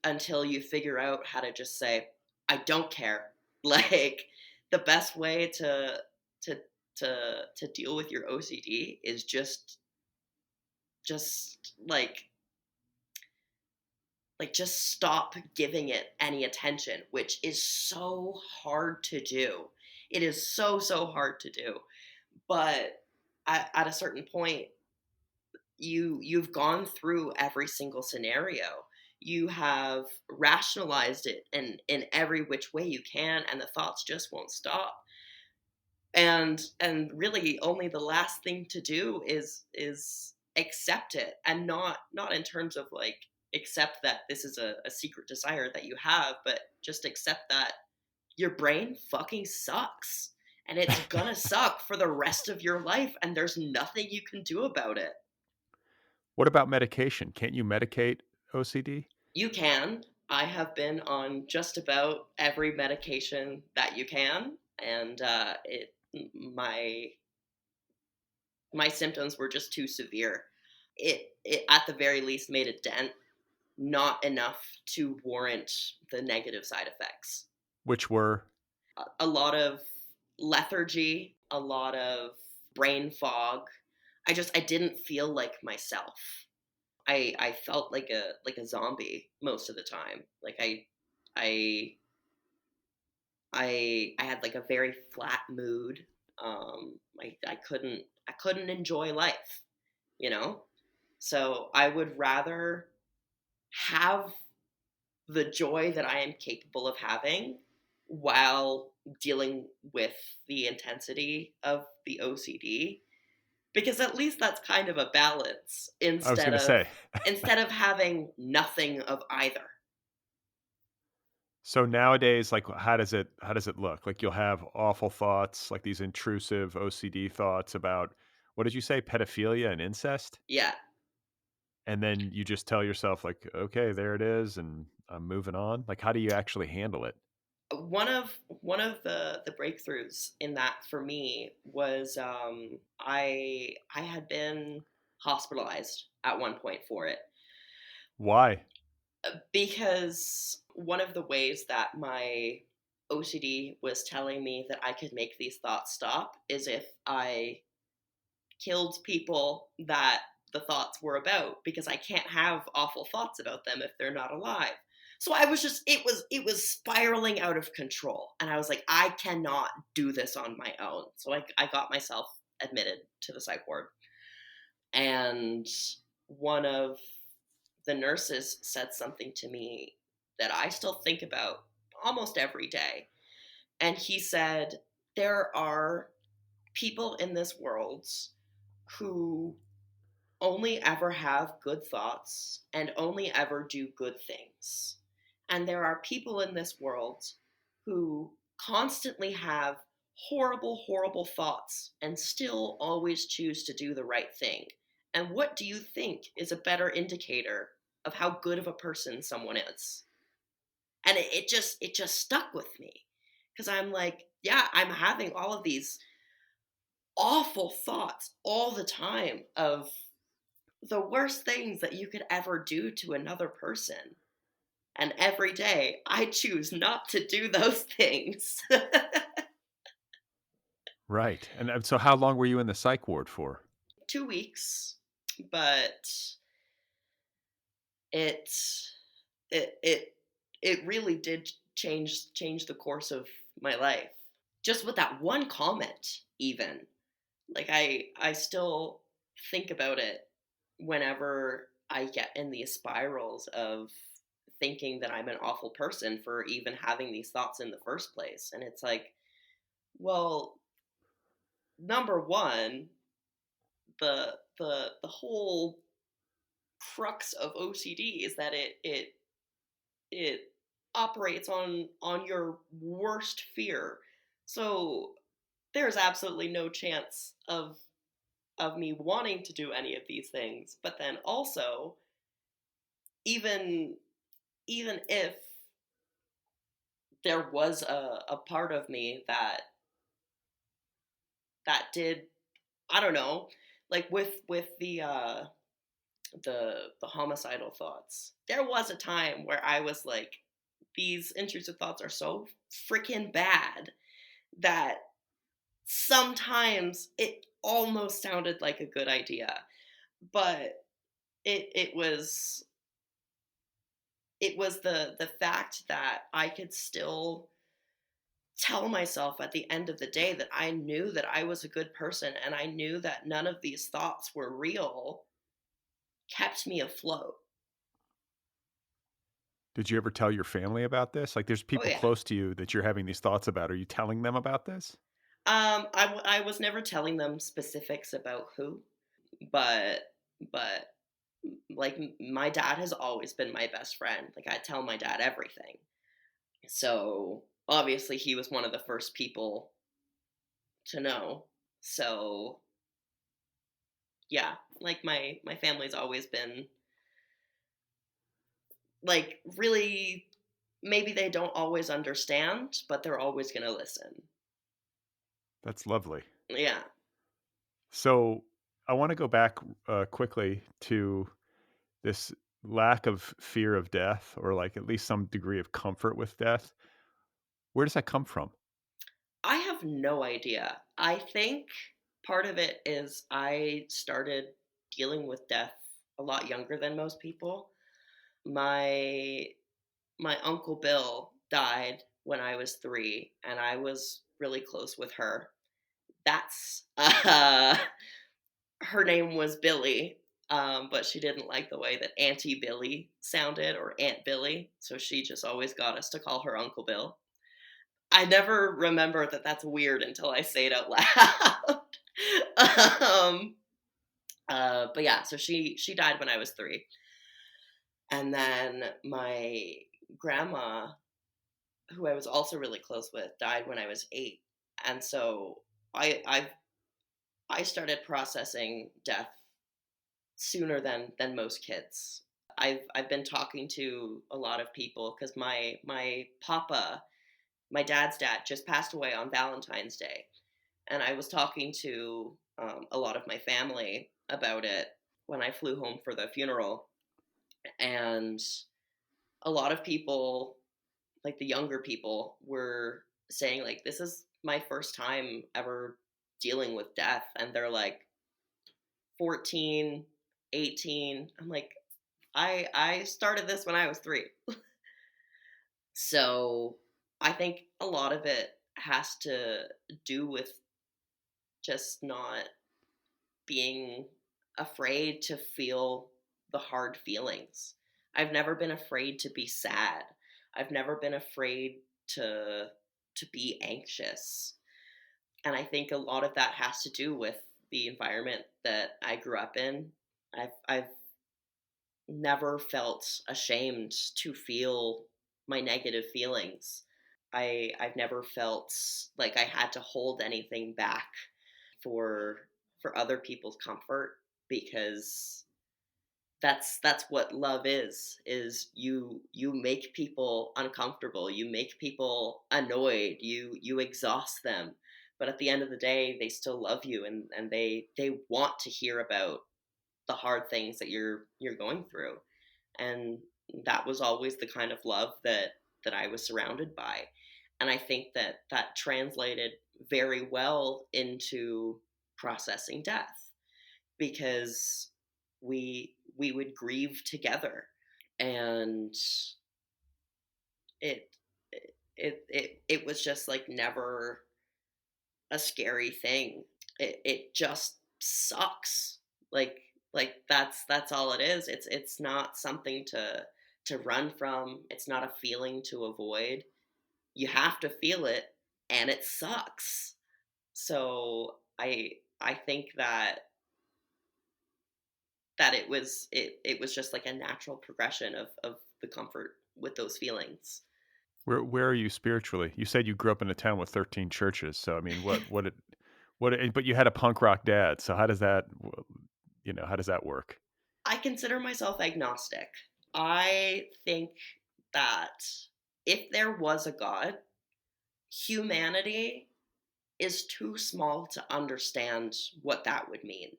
until you figure out how to just say, I don't care. Like, the best way to to deal with your OCD is just just stop giving it any attention, which is so hard to do. It is so hard to do. But at a certain point, you've gone through every single scenario. You have rationalized it in every which way you can, and the thoughts just won't stop. And really only the last thing to do is accept it, and not in terms of like accept that this is a secret desire that you have, but just accept that your brain fucking sucks, and it's gonna suck for the rest of your life, and there's nothing you can do about it. What about medication? Can't you medicate OCD? You can. I have been on just about every medication that you can, and it my my symptoms were just too severe. It at the very least made a dent, not enough to warrant the negative side effects. Which were A lot of lethargy, a lot of brain fog. I didn't feel like myself. I felt like a zombie most of the time. Like I I had like a very flat mood. I couldn't enjoy life, you know? So I would rather have the joy that I am capable of having while dealing with the intensity of the OCD, because at least that's kind of a balance I was instead gonna of say. instead of having nothing of either. So nowadays, like, how does it look? Like, you'll have awful thoughts, like these intrusive OCD thoughts about what did you say, pedophilia and incest? Yeah. And then you just tell yourself, like, okay, there it is, and I'm moving on. Like, how do you actually handle it? One of the breakthroughs in that for me was I had been hospitalized at one point for it, Why? because one of the ways that my OCD was telling me that I could make these thoughts stop is if I killed people that the thoughts were about, because I can't have awful thoughts about them if they're not alive. So I was just it was spiraling out of control, and I was like, I cannot do this on my own. So I got myself admitted to the psych ward, and one of the nurses said something to me that I still think about almost every day. And he said, there are people in this world who only ever have good thoughts and only ever do good things. And there are people in this world who constantly have horrible, horrible thoughts and still always choose to do the right thing. And what do you think is a better indicator of how good of a person someone is? And it just stuck with me, because I'm like, yeah, I'm having all of these awful thoughts all the time of the worst things that you could ever do to another person. And every day I choose not to do those things. Right. And so how long were you in the psych ward for? 2 weeks, but it it it really did change the course of my life. Just with that one comment, even. Like I still think about it whenever I get in these spirals of thinking that I'm an awful person for even having these thoughts in the first place. And it's like, well, number one, the whole crux of OCD is that it operates on your worst fear. So there's absolutely no chance of me wanting to do any of these things. But then also, even even if there was a part of me that did, I don't know, like with the homicidal thoughts, there was a time where I was like, these intrusive thoughts are so freaking bad that sometimes it almost sounded like a good idea, but it was the fact that I could still tell myself at the end of the day that I knew that I was a good person and I knew that none of these thoughts were real kept me afloat. Did you ever tell your family about this? Like, there's Oh people yeah. close to you that you're having these thoughts about. Are you telling them about this? I was never telling them specifics about who, but but like my dad has always been my best friend. Like I tell my dad everything. So obviously he was one of the first people to know. So yeah, like my family's always been like really, maybe they don't always understand, but they're always going to listen. That's lovely. Yeah. So I want to go back quickly to this lack of fear of death, or like at least some degree of comfort with death. Where does that come from? I have no idea. I think part of it is I started dealing with death a lot younger than most people. My my uncle Bill died when I was 3 and I was really close with her. That's her name was Billy. But she didn't like the way that Auntie Billy sounded, or Aunt Billy, so she just always got us to call her Uncle Bill. I never remember that that's weird until I say it out loud. um, but yeah, so she died when I was 3, and then my grandma, who I was also really close with, died when I was 8, and so I started processing death sooner than most kids. I've been talking to a lot of people because my papa, my dad's dad, just passed away on Valentine's Day, and I was talking to a lot of my family about it when I flew home for the funeral, and a lot of people, like the younger people, were saying like, "This is my first time ever dealing with death," and they're like 14, 18. I'm like, I started this when I was 3. So I think a lot of it has to do with just not being afraid to feel the hard feelings. I've never been afraid to be sad. I've never been afraid to be anxious. And I think a lot of that has to do with the environment that I grew up in. I've never felt ashamed to feel my negative feelings. I've never felt like I had to hold anything back for other people's comfort, because that's what love is you make people uncomfortable, you make people annoyed, you exhaust them, but at the end of the day they still love you, and they want to hear about the hard things that you're going through. And that was always the kind of love that I was surrounded by. And I think that that translated very well into processing death, because we would grieve together, and it it was just like never a scary thing. It just sucks. That's all it is. It's not something to run from. It's not a feeling to avoid. You have to feel it, and it sucks. So I think that that it was just like a natural progression of the comfort with those feelings. Where are you spiritually? You said you grew up in a town with 13 churches. So I mean, but you had a punk rock dad. So how does that how does that work? I consider myself agnostic. I think that if there was a God, humanity is too small to understand what that would mean.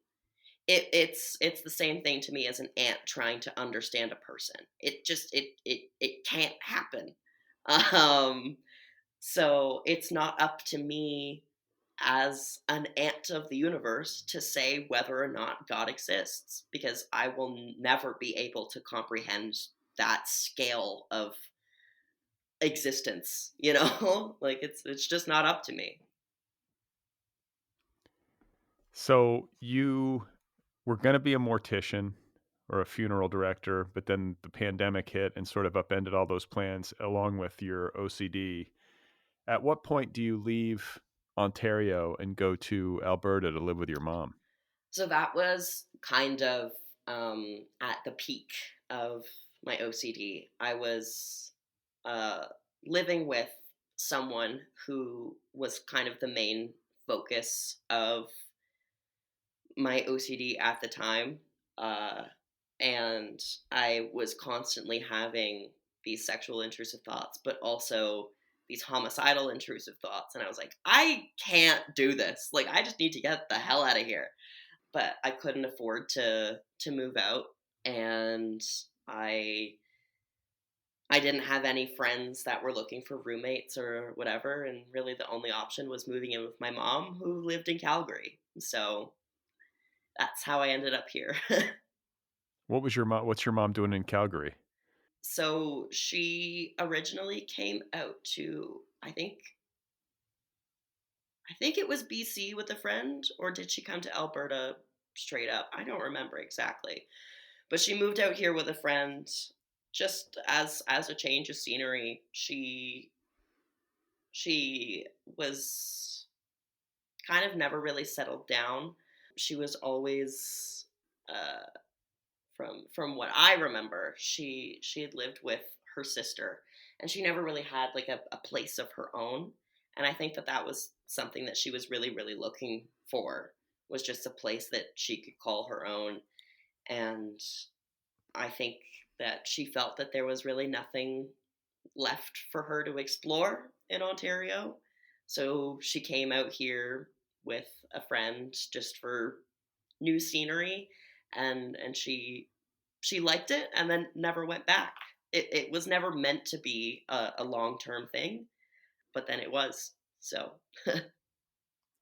It's the same thing to me as an ant trying to understand a person. It can't happen. Um, so it's not up to me as an ant of the universe to say whether or not God exists, because I will never be able to comprehend that scale of existence, you know? Like it's just not up to me. So you were going to be a mortician or a funeral director, but then the pandemic hit and sort of upended all those plans along with your OCD. At what point do you leave Ontario and go to Alberta to live with your mom? So that was kind of at the peak of my OCD. I was uh, living with someone who was kind of the main focus of my OCD at the time. Uh, and I was constantly having these sexual intrusive thoughts, but also these homicidal intrusive thoughts. And I was like, I can't do this. Like, I just need to get the hell out of here. But I couldn't afford to move out, and I didn't have any friends that were looking for roommates or whatever, and really the only option was moving in with my mom who lived in Calgary. So that's how I ended up here. What's your mom doing in Calgary? So she originally came out to I think it was BC with a friend, or did she come to Alberta straight up? I don't remember exactly. But she moved out here with a friend just as a change of scenery. She was kind of never really settled down. She was always from what I remember, she had lived with her sister, and she never really had like a place of her own. And I think that that was something that she was really really looking for, was just a place that she could call her own. And I think that she felt that there was really nothing left for her to explore in Ontario. So she came out here with a friend just for new scenery, and she liked it and then never went back. It was never meant to be a long term thing, but then it was. So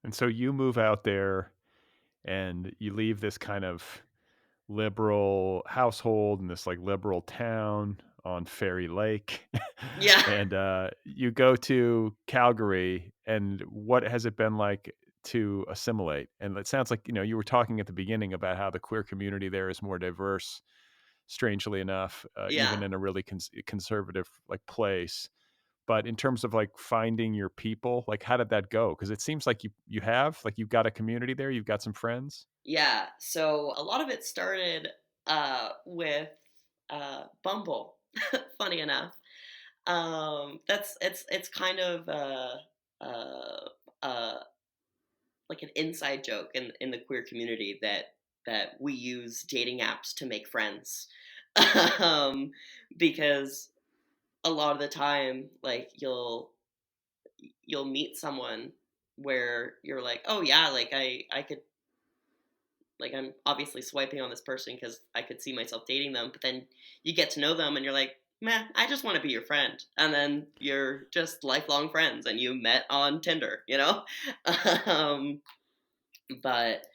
And so you move out there and you leave this kind of liberal household in this like liberal town on Fairy Lake. yeah, And you go to Calgary, and what has it been like to assimilate? And it sounds like, you were talking at the beginning about how the queer community there is more diverse, strangely enough, even yeah, in a really conservative like place. But in terms of like finding your people, like how did that go? Because it seems like you have like you've got a community there, you've got some friends. yeah. So a lot of it started with Bumble. Funny enough. That's it's kind of uh, uh, like an inside joke in the queer community that we use dating apps to make friends, um, because a lot of the time, like you'll meet someone where you're like, oh yeah, like I could, like I'm obviously swiping on this person because I could see myself dating them, but then you get to know them and you're like, man, I just want to be your friend. And then you're just lifelong friends and you met on Tinder, you know? um, but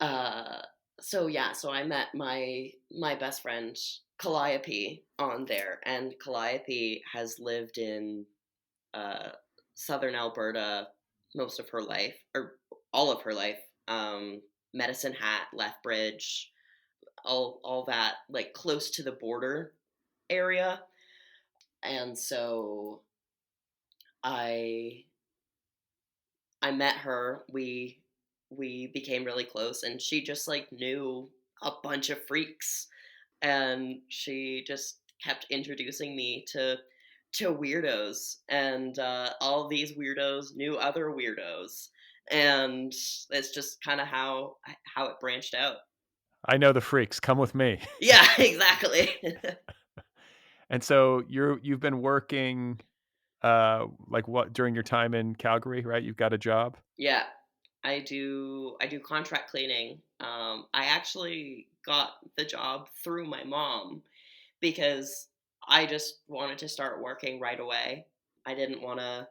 uh, so yeah, so I met my best friend Calliope on there, and Calliope has lived in uh, southern Alberta most of her life, or all of her life. Medicine Hat, Lethbridge, all that, like close to the border area. And so I I met her. We became really close, and she just like knew. a bunch of freaks, and she just kept introducing me to weirdos, and all these weirdos knew other weirdos, and it's just kind of how it branched out. I know the freaks. Come with me. Yeah, exactly. And so you've been working, like what during your time in Calgary, right? You've got a job. Yeah, I do contract cleaning. I actually got the job through my mom because I just wanted to start working right away. I didn't want to,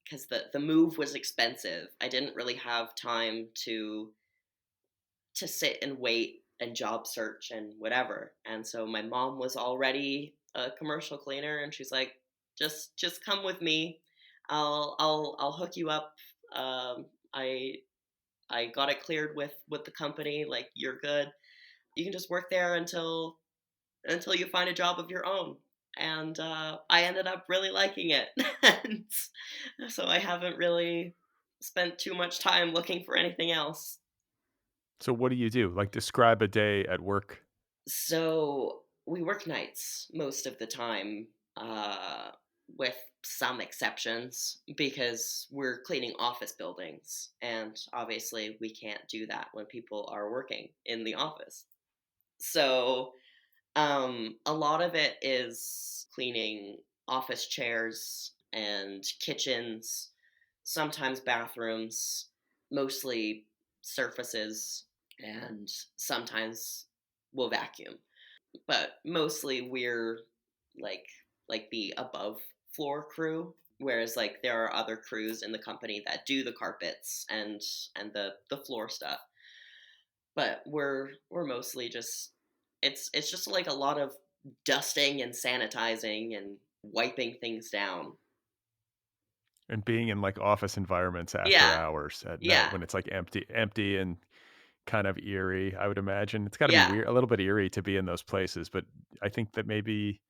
because the move was expensive. I didn't really have time to sit and wait and job search and whatever. And so my mom was already a commercial cleaner, and she's like, just come with me. I'll hook you up. Um, I I got it cleared with the company. Like, you're good. You can just work there until you find a job of your own. And I ended up really liking it. And so I haven't really spent too much time looking for anything else. So what do you do? Like describe a day at work. So we work nights most of the time, uh, with some exceptions, because we're cleaning office buildings. And obviously, we can't do that when people are working in the office. So a lot of it is cleaning office chairs and kitchens, sometimes bathrooms, mostly surfaces, and sometimes we'll vacuum. But mostly we're like the above floor crew, whereas like there are other crews in the company that do the carpets and the floor stuff. But we're mostly just, it's just like a lot of dusting and sanitizing and wiping things down. And being in like office environments after Yeah, hours at night yeah, when it's like empty and kind of eerie, I would imagine. It's got to be yeah, weird, a little bit eerie to be in those places, but I think that maybe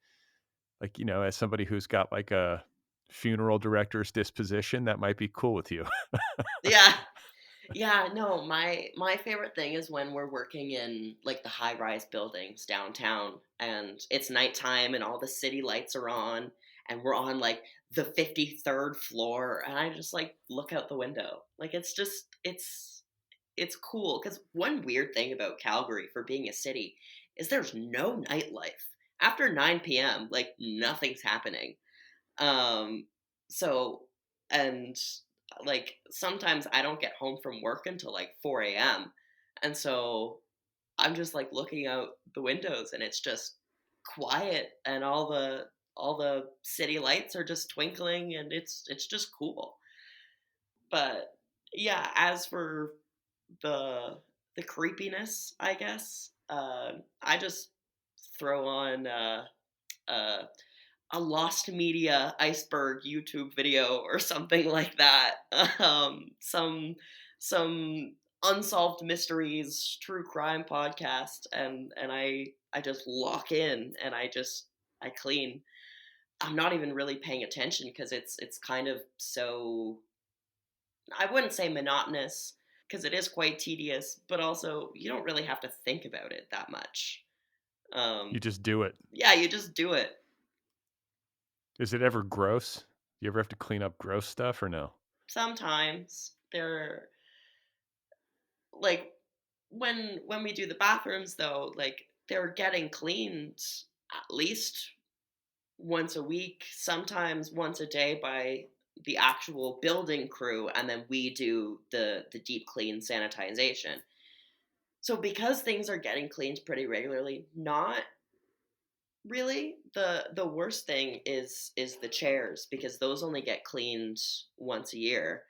like, as somebody who's got like a funeral director's disposition, that might be cool with you. yeah. Yeah, no, my favorite thing is when we're working in like the high-rise buildings downtown, and it's nighttime and all the city lights are on, and we're on like the 53rd floor, and I just like look out the window. Like, it's just it's cool, cuz one weird thing about Calgary for being a city is there's no nightlife. After 9 p.m., like nothing's happening. Um, so, and like sometimes I don't get home from work until like 4 a.m. And so I'm just like looking out the windows, and it's just quiet, and all the city lights are just twinkling, and it's just cool. But yeah, as for the the creepiness, I guess, I just throw on uh a lost media iceberg YouTube video or something like that. Some unsolved mysteries true crime podcast, and I just lock in, and I clean. I'm not even really paying attention because it's kind of so, I wouldn't say monotonous, because it is quite tedious, but also you don't really have to think about it that much. You Um, just do it. yeah, you just do it. Is it ever gross? You ever have to clean up gross stuff or no? Sometimes they're like, when we do the bathrooms though, like they're getting cleaned at least once a week, sometimes once a day, by the actual building crew, and then we do the deep clean sanitization. So because things are getting cleaned pretty regularly, not really. The worst thing is the chairs, because those only get cleaned once a year.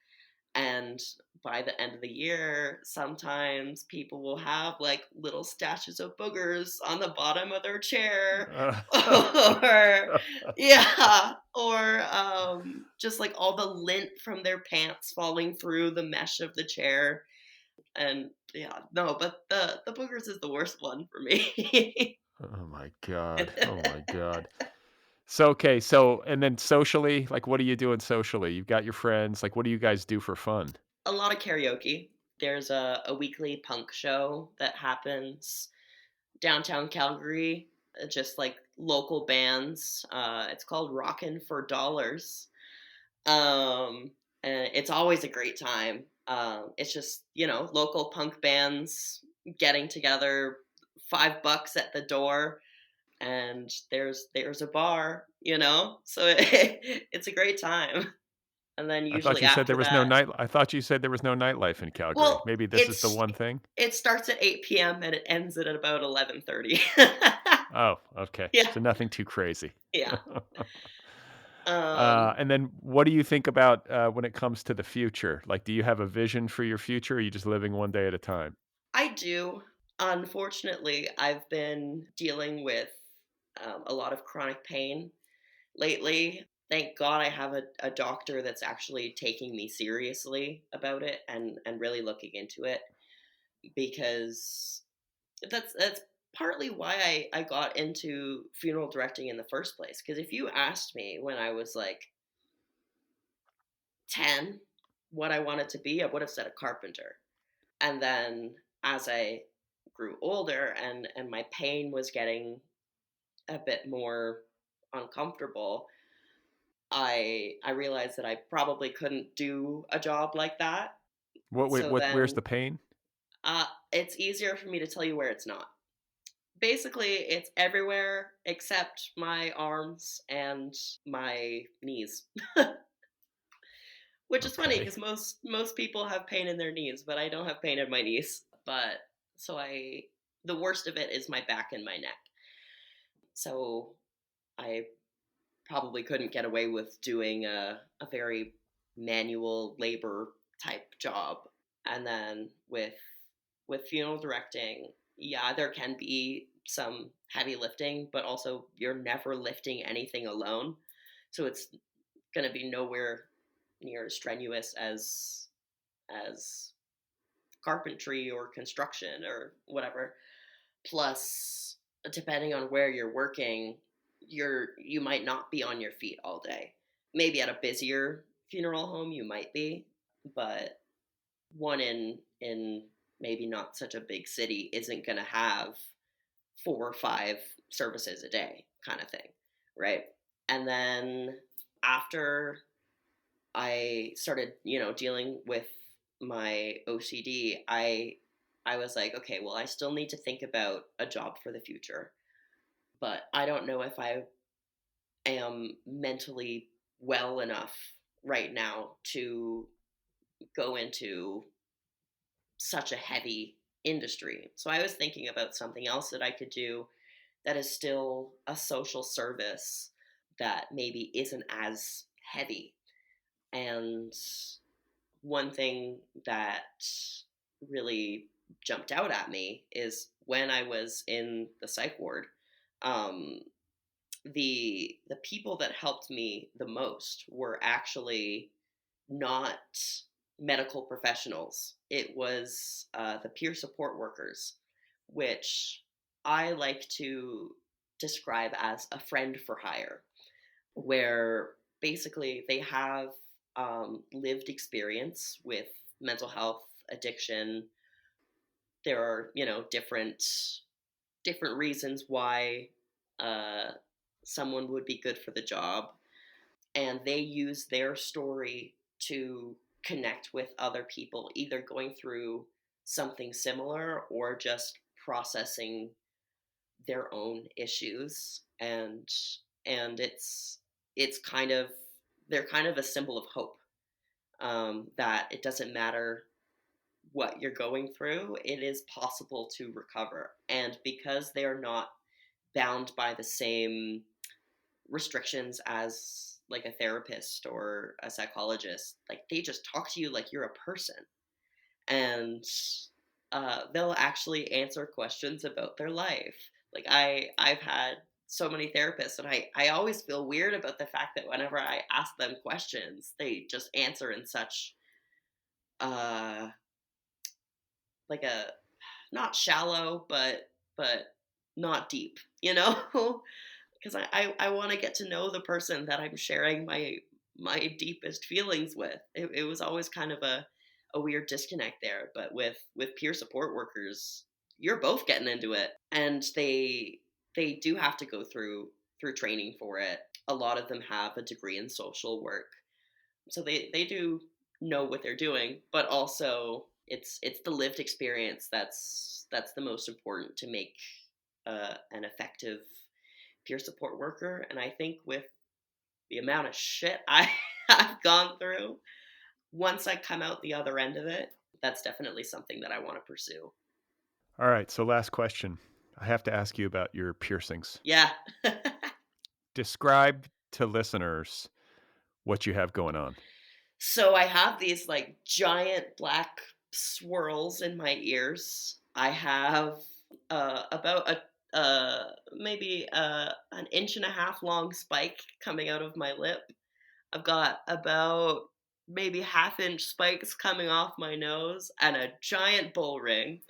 And by the end of the year, sometimes people will have like little stashes of boogers on the bottom of their chair. Or yeah, or just like all the lint from their pants falling through the mesh of the chair. And yeah, no, but the boogers is the worst one for me. Oh my god. Oh my god. So, okay, so and then socially, like, what are you doing socially? You've got your friends, like, what do you guys do for fun? A lot of karaoke. there's a weekly punk show that happens downtown Calgary, just like local bands. It's called Rockin' for Dollars. Um, and it's always a great time. It's just, local punk bands getting together, $5 at the door, and there's a bar, so it's a great time. And then I thought usually you said there after was no that, night I thought you said there was no nightlife in Calgary. well, Maybe this is the it's one thing? it starts at 8 p.m. and it ends at about 11:30. Oh, okay. Yeah, So nothing too crazy. yeah. Um, And then what do you think about, when it comes to the future? Like, do you have a vision for your future, or are you just living one day at a time? I do. Unfortunately, I've been dealing with a lot of chronic pain lately. Thank God I have a doctor that's actually taking me seriously about it and really looking into it, because that's partly why I got into funeral directing in the first place. Because if you asked me when I was like 10 what I wanted to be, I would have said a carpenter. And then as I grew older and my pain was getting a bit more uncomfortable, I realized that I probably couldn't do a job like that. So Where's then the pain? it's easier for me to tell you where it's not. Basically, it's everywhere except my arms and my knees. Which is funny Okay. because most people have pain in their knees, but I don't have pain in my knees. But so I the worst of it is my back and my neck. So I probably couldn't get away with doing a very manual labor type job. And then with funeral directing, yeah, there can be some heavy lifting, but also you're never lifting anything alone. So it's going to be nowhere near as strenuous as carpentry or construction or whatever. Plus, depending on where you're working, you might not be on your feet all day. Maybe at a busier funeral home you might be, but one in maybe not such a big city isn't going to have 4 or 5 services a day kind of thing, right? And then after I started, dealing with my OCD, I was like, okay, well, I still need to think about a job for the future, but I don't know if I am mentally well enough right now to go into such a heavy industry. So I was thinking about something else that I could do that is still a social service that maybe isn't as heavy. And one thing that really jumped out at me is when I was in the psych ward, um, the people that helped me the most were actually not medical professionals. It was the peer support workers, which I like to describe as a friend for hire, where basically they have lived experience with mental health, addiction. There are, different reasons why uh, someone would be good for the job, and they use their story to connect with other people, either going through something similar or just processing their own issues. And it's kind of they're kind of a symbol of hope, that it doesn't matter what you're going through, it is possible to recover. And because they are not bound by the same restrictions as like a therapist or a psychologist, like they just talk to you like you're a person, and they'll actually answer questions about their life. Like I've had so many therapists, and I always feel weird about the fact that whenever I ask them questions, they just answer in such uh like a not shallow but not deep, because I want to get to know the person that I'm sharing my deepest feelings with. It was always kind of a weird disconnect there. But with peer support workers, you're both getting into it, and they do have to go through training for it. A lot of them have a degree in social work, so they do know what they're doing, but also it's the lived experience that's the most important to make an effective peer support worker. And I think with the amount of shit I've gone through, once I come out the other end of it, that's definitely something that I want to pursue. All right. So last question. I have to ask you about your piercings. Yeah. Describe to listeners what you have going on. So I have these like giant black swirls in my ears. I have about a maybe an inch and a half long spike coming out of my lip. I've got about maybe half-inch spikes coming off my nose and a giant bull ring.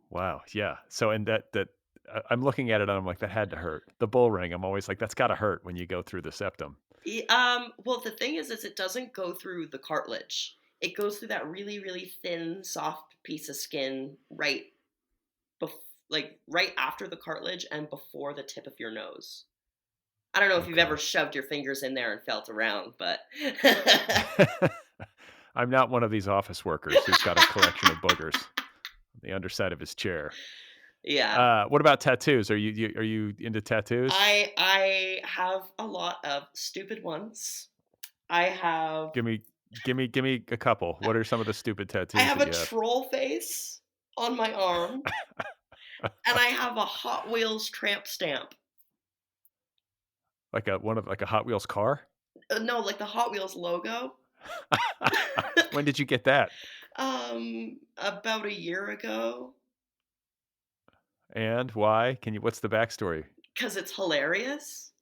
Wow. Yeah. So, and I'm looking at it and I'm like, that had to hurt. The bull ring, I'm always like, that's got to hurt when you go through the septum. Well, the thing is it doesn't go through the cartilage. It goes through that really, really thin, soft piece of skin like right after the cartilage and before the tip of your nose. I don't know if you've ever shoved your fingers in there and felt around, but I'm not one of these office workers who's got a collection of boogers on the underside of his chair. Yeah. What about tattoos? Are you into tattoos? I have a lot of stupid ones. I have Give me a couple. What are some of the stupid tattoos I have that a you have? troll face on my arm, and I have a Hot Wheels tramp stamp. Like a Hot Wheels car? No, like the Hot Wheels logo. When did you get that? About a year ago. And why? What's the backstory? Because it's hilarious.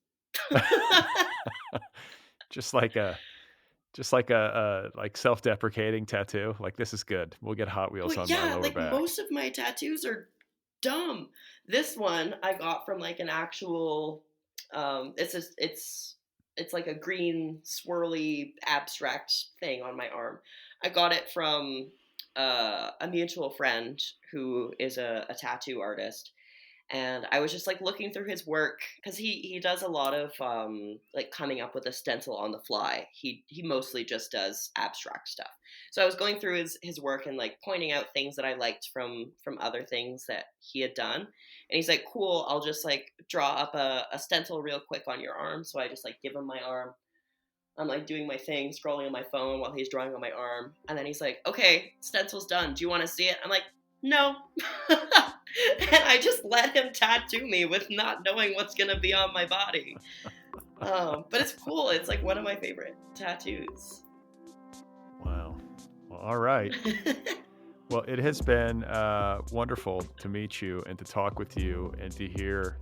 Just like a like self-deprecating tattoo. Like, this is good. We'll get Hot Wheels Well, on my yeah, lower like back. most of my tattoos are dumb. This one I got from like an actual it's like a green swirly abstract thing on my arm. I got it from a mutual friend who is a tattoo artist, and I was just like looking through his work because he does a lot of like coming up with a stencil on the fly. He mostly just does abstract stuff. So I was going through his work and like pointing out things that I liked from other things that he had done. And he's like, "Cool, I'll just like draw up a stencil real quick on your arm." So I just like give him my arm. I'm like doing my thing, scrolling on my phone while he's drawing on my arm. And then he's like, "Okay, stencil's done. Do you want to see it?" I'm like, "No." And I just let him tattoo me with not knowing what's going to be on my body. But it's cool. It's like one of my favorite tattoos. Wow. Well, all right. Well, it has been wonderful to meet you and to talk with you and to hear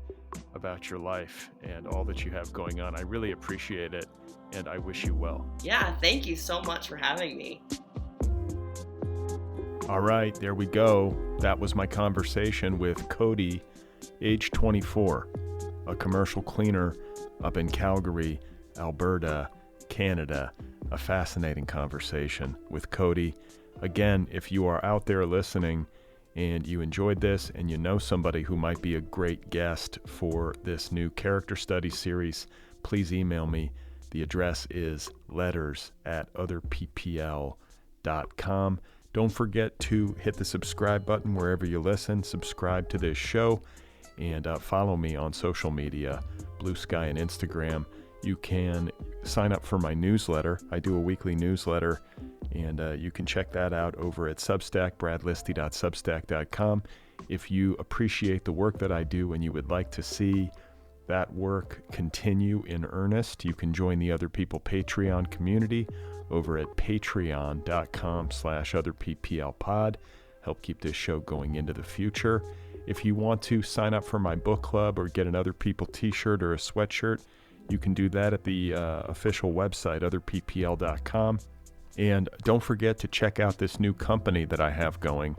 about your life and all that you have going on. I really appreciate it, and I wish you well. Yeah, thank you so much for having me. All right, there we go. That was my conversation with Cody, age 24, a commercial cleaner up in Calgary, Alberta, Canada. A fascinating conversation with Cody. Again, if you are out there listening and you enjoyed this and you know somebody who might be a great guest for this new character study series, please email me. The address is letters@otherppl.com. Don't forget to hit the subscribe button wherever you listen. Subscribe to this show and follow me on social media, Bluesky and Instagram. You can sign up for my newsletter. I do a weekly newsletter, and you can check that out over at Substack, bradlisti.substack.com. If you appreciate the work that I do and you would like to see that work continue in earnest, you can join the Otherppl Patreon community over at patreon.com/otherpplpod. Help keep this show going into the future. If you want to sign up for my book club or get an Otherppl t-shirt or a sweatshirt, you can do that at the official website, otherppl.com. And don't forget to check out this new company that I have going.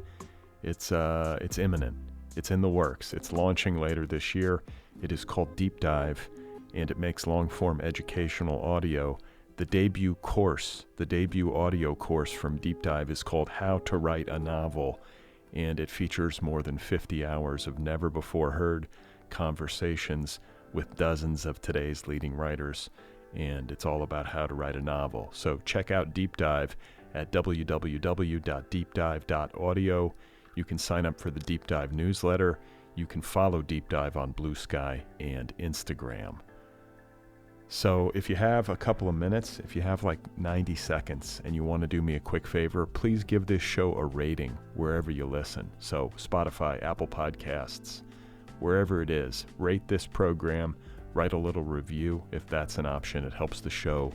It's imminent. It's in the works. It's launching later this year. It is called Deep Dive, and it makes long-form educational audio The debut course, the debut audio course from Deep Dive is called How to Write a Novel, and it features more than 50 hours of never-before-heard conversations with dozens of today's leading writers, and it's all about how to write a novel. So check out Deep Dive at www.deepdive.audio. You can sign up for the Deep Dive newsletter. You can follow Deep Dive on Bluesky and Instagram. So if you have a couple of minutes, if you have like 90 seconds and you want to do me a quick favor, please give this show a rating wherever you listen. So Spotify, Apple Podcasts, wherever it is, rate this program, write a little review if that's an option. It helps the show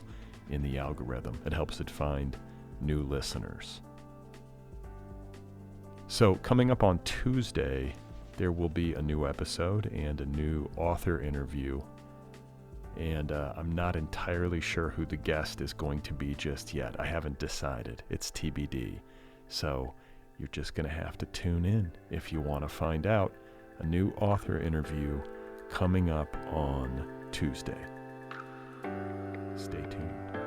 in the algorithm. It helps it find new listeners. So coming up on Tuesday, there will be a new episode and a new author interview. And I'm not entirely sure who the guest is going to be just yet. I haven't decided. It's TBD. So you're just going to have to tune in if you want to find out. A new author interview coming up on Tuesday. Stay tuned.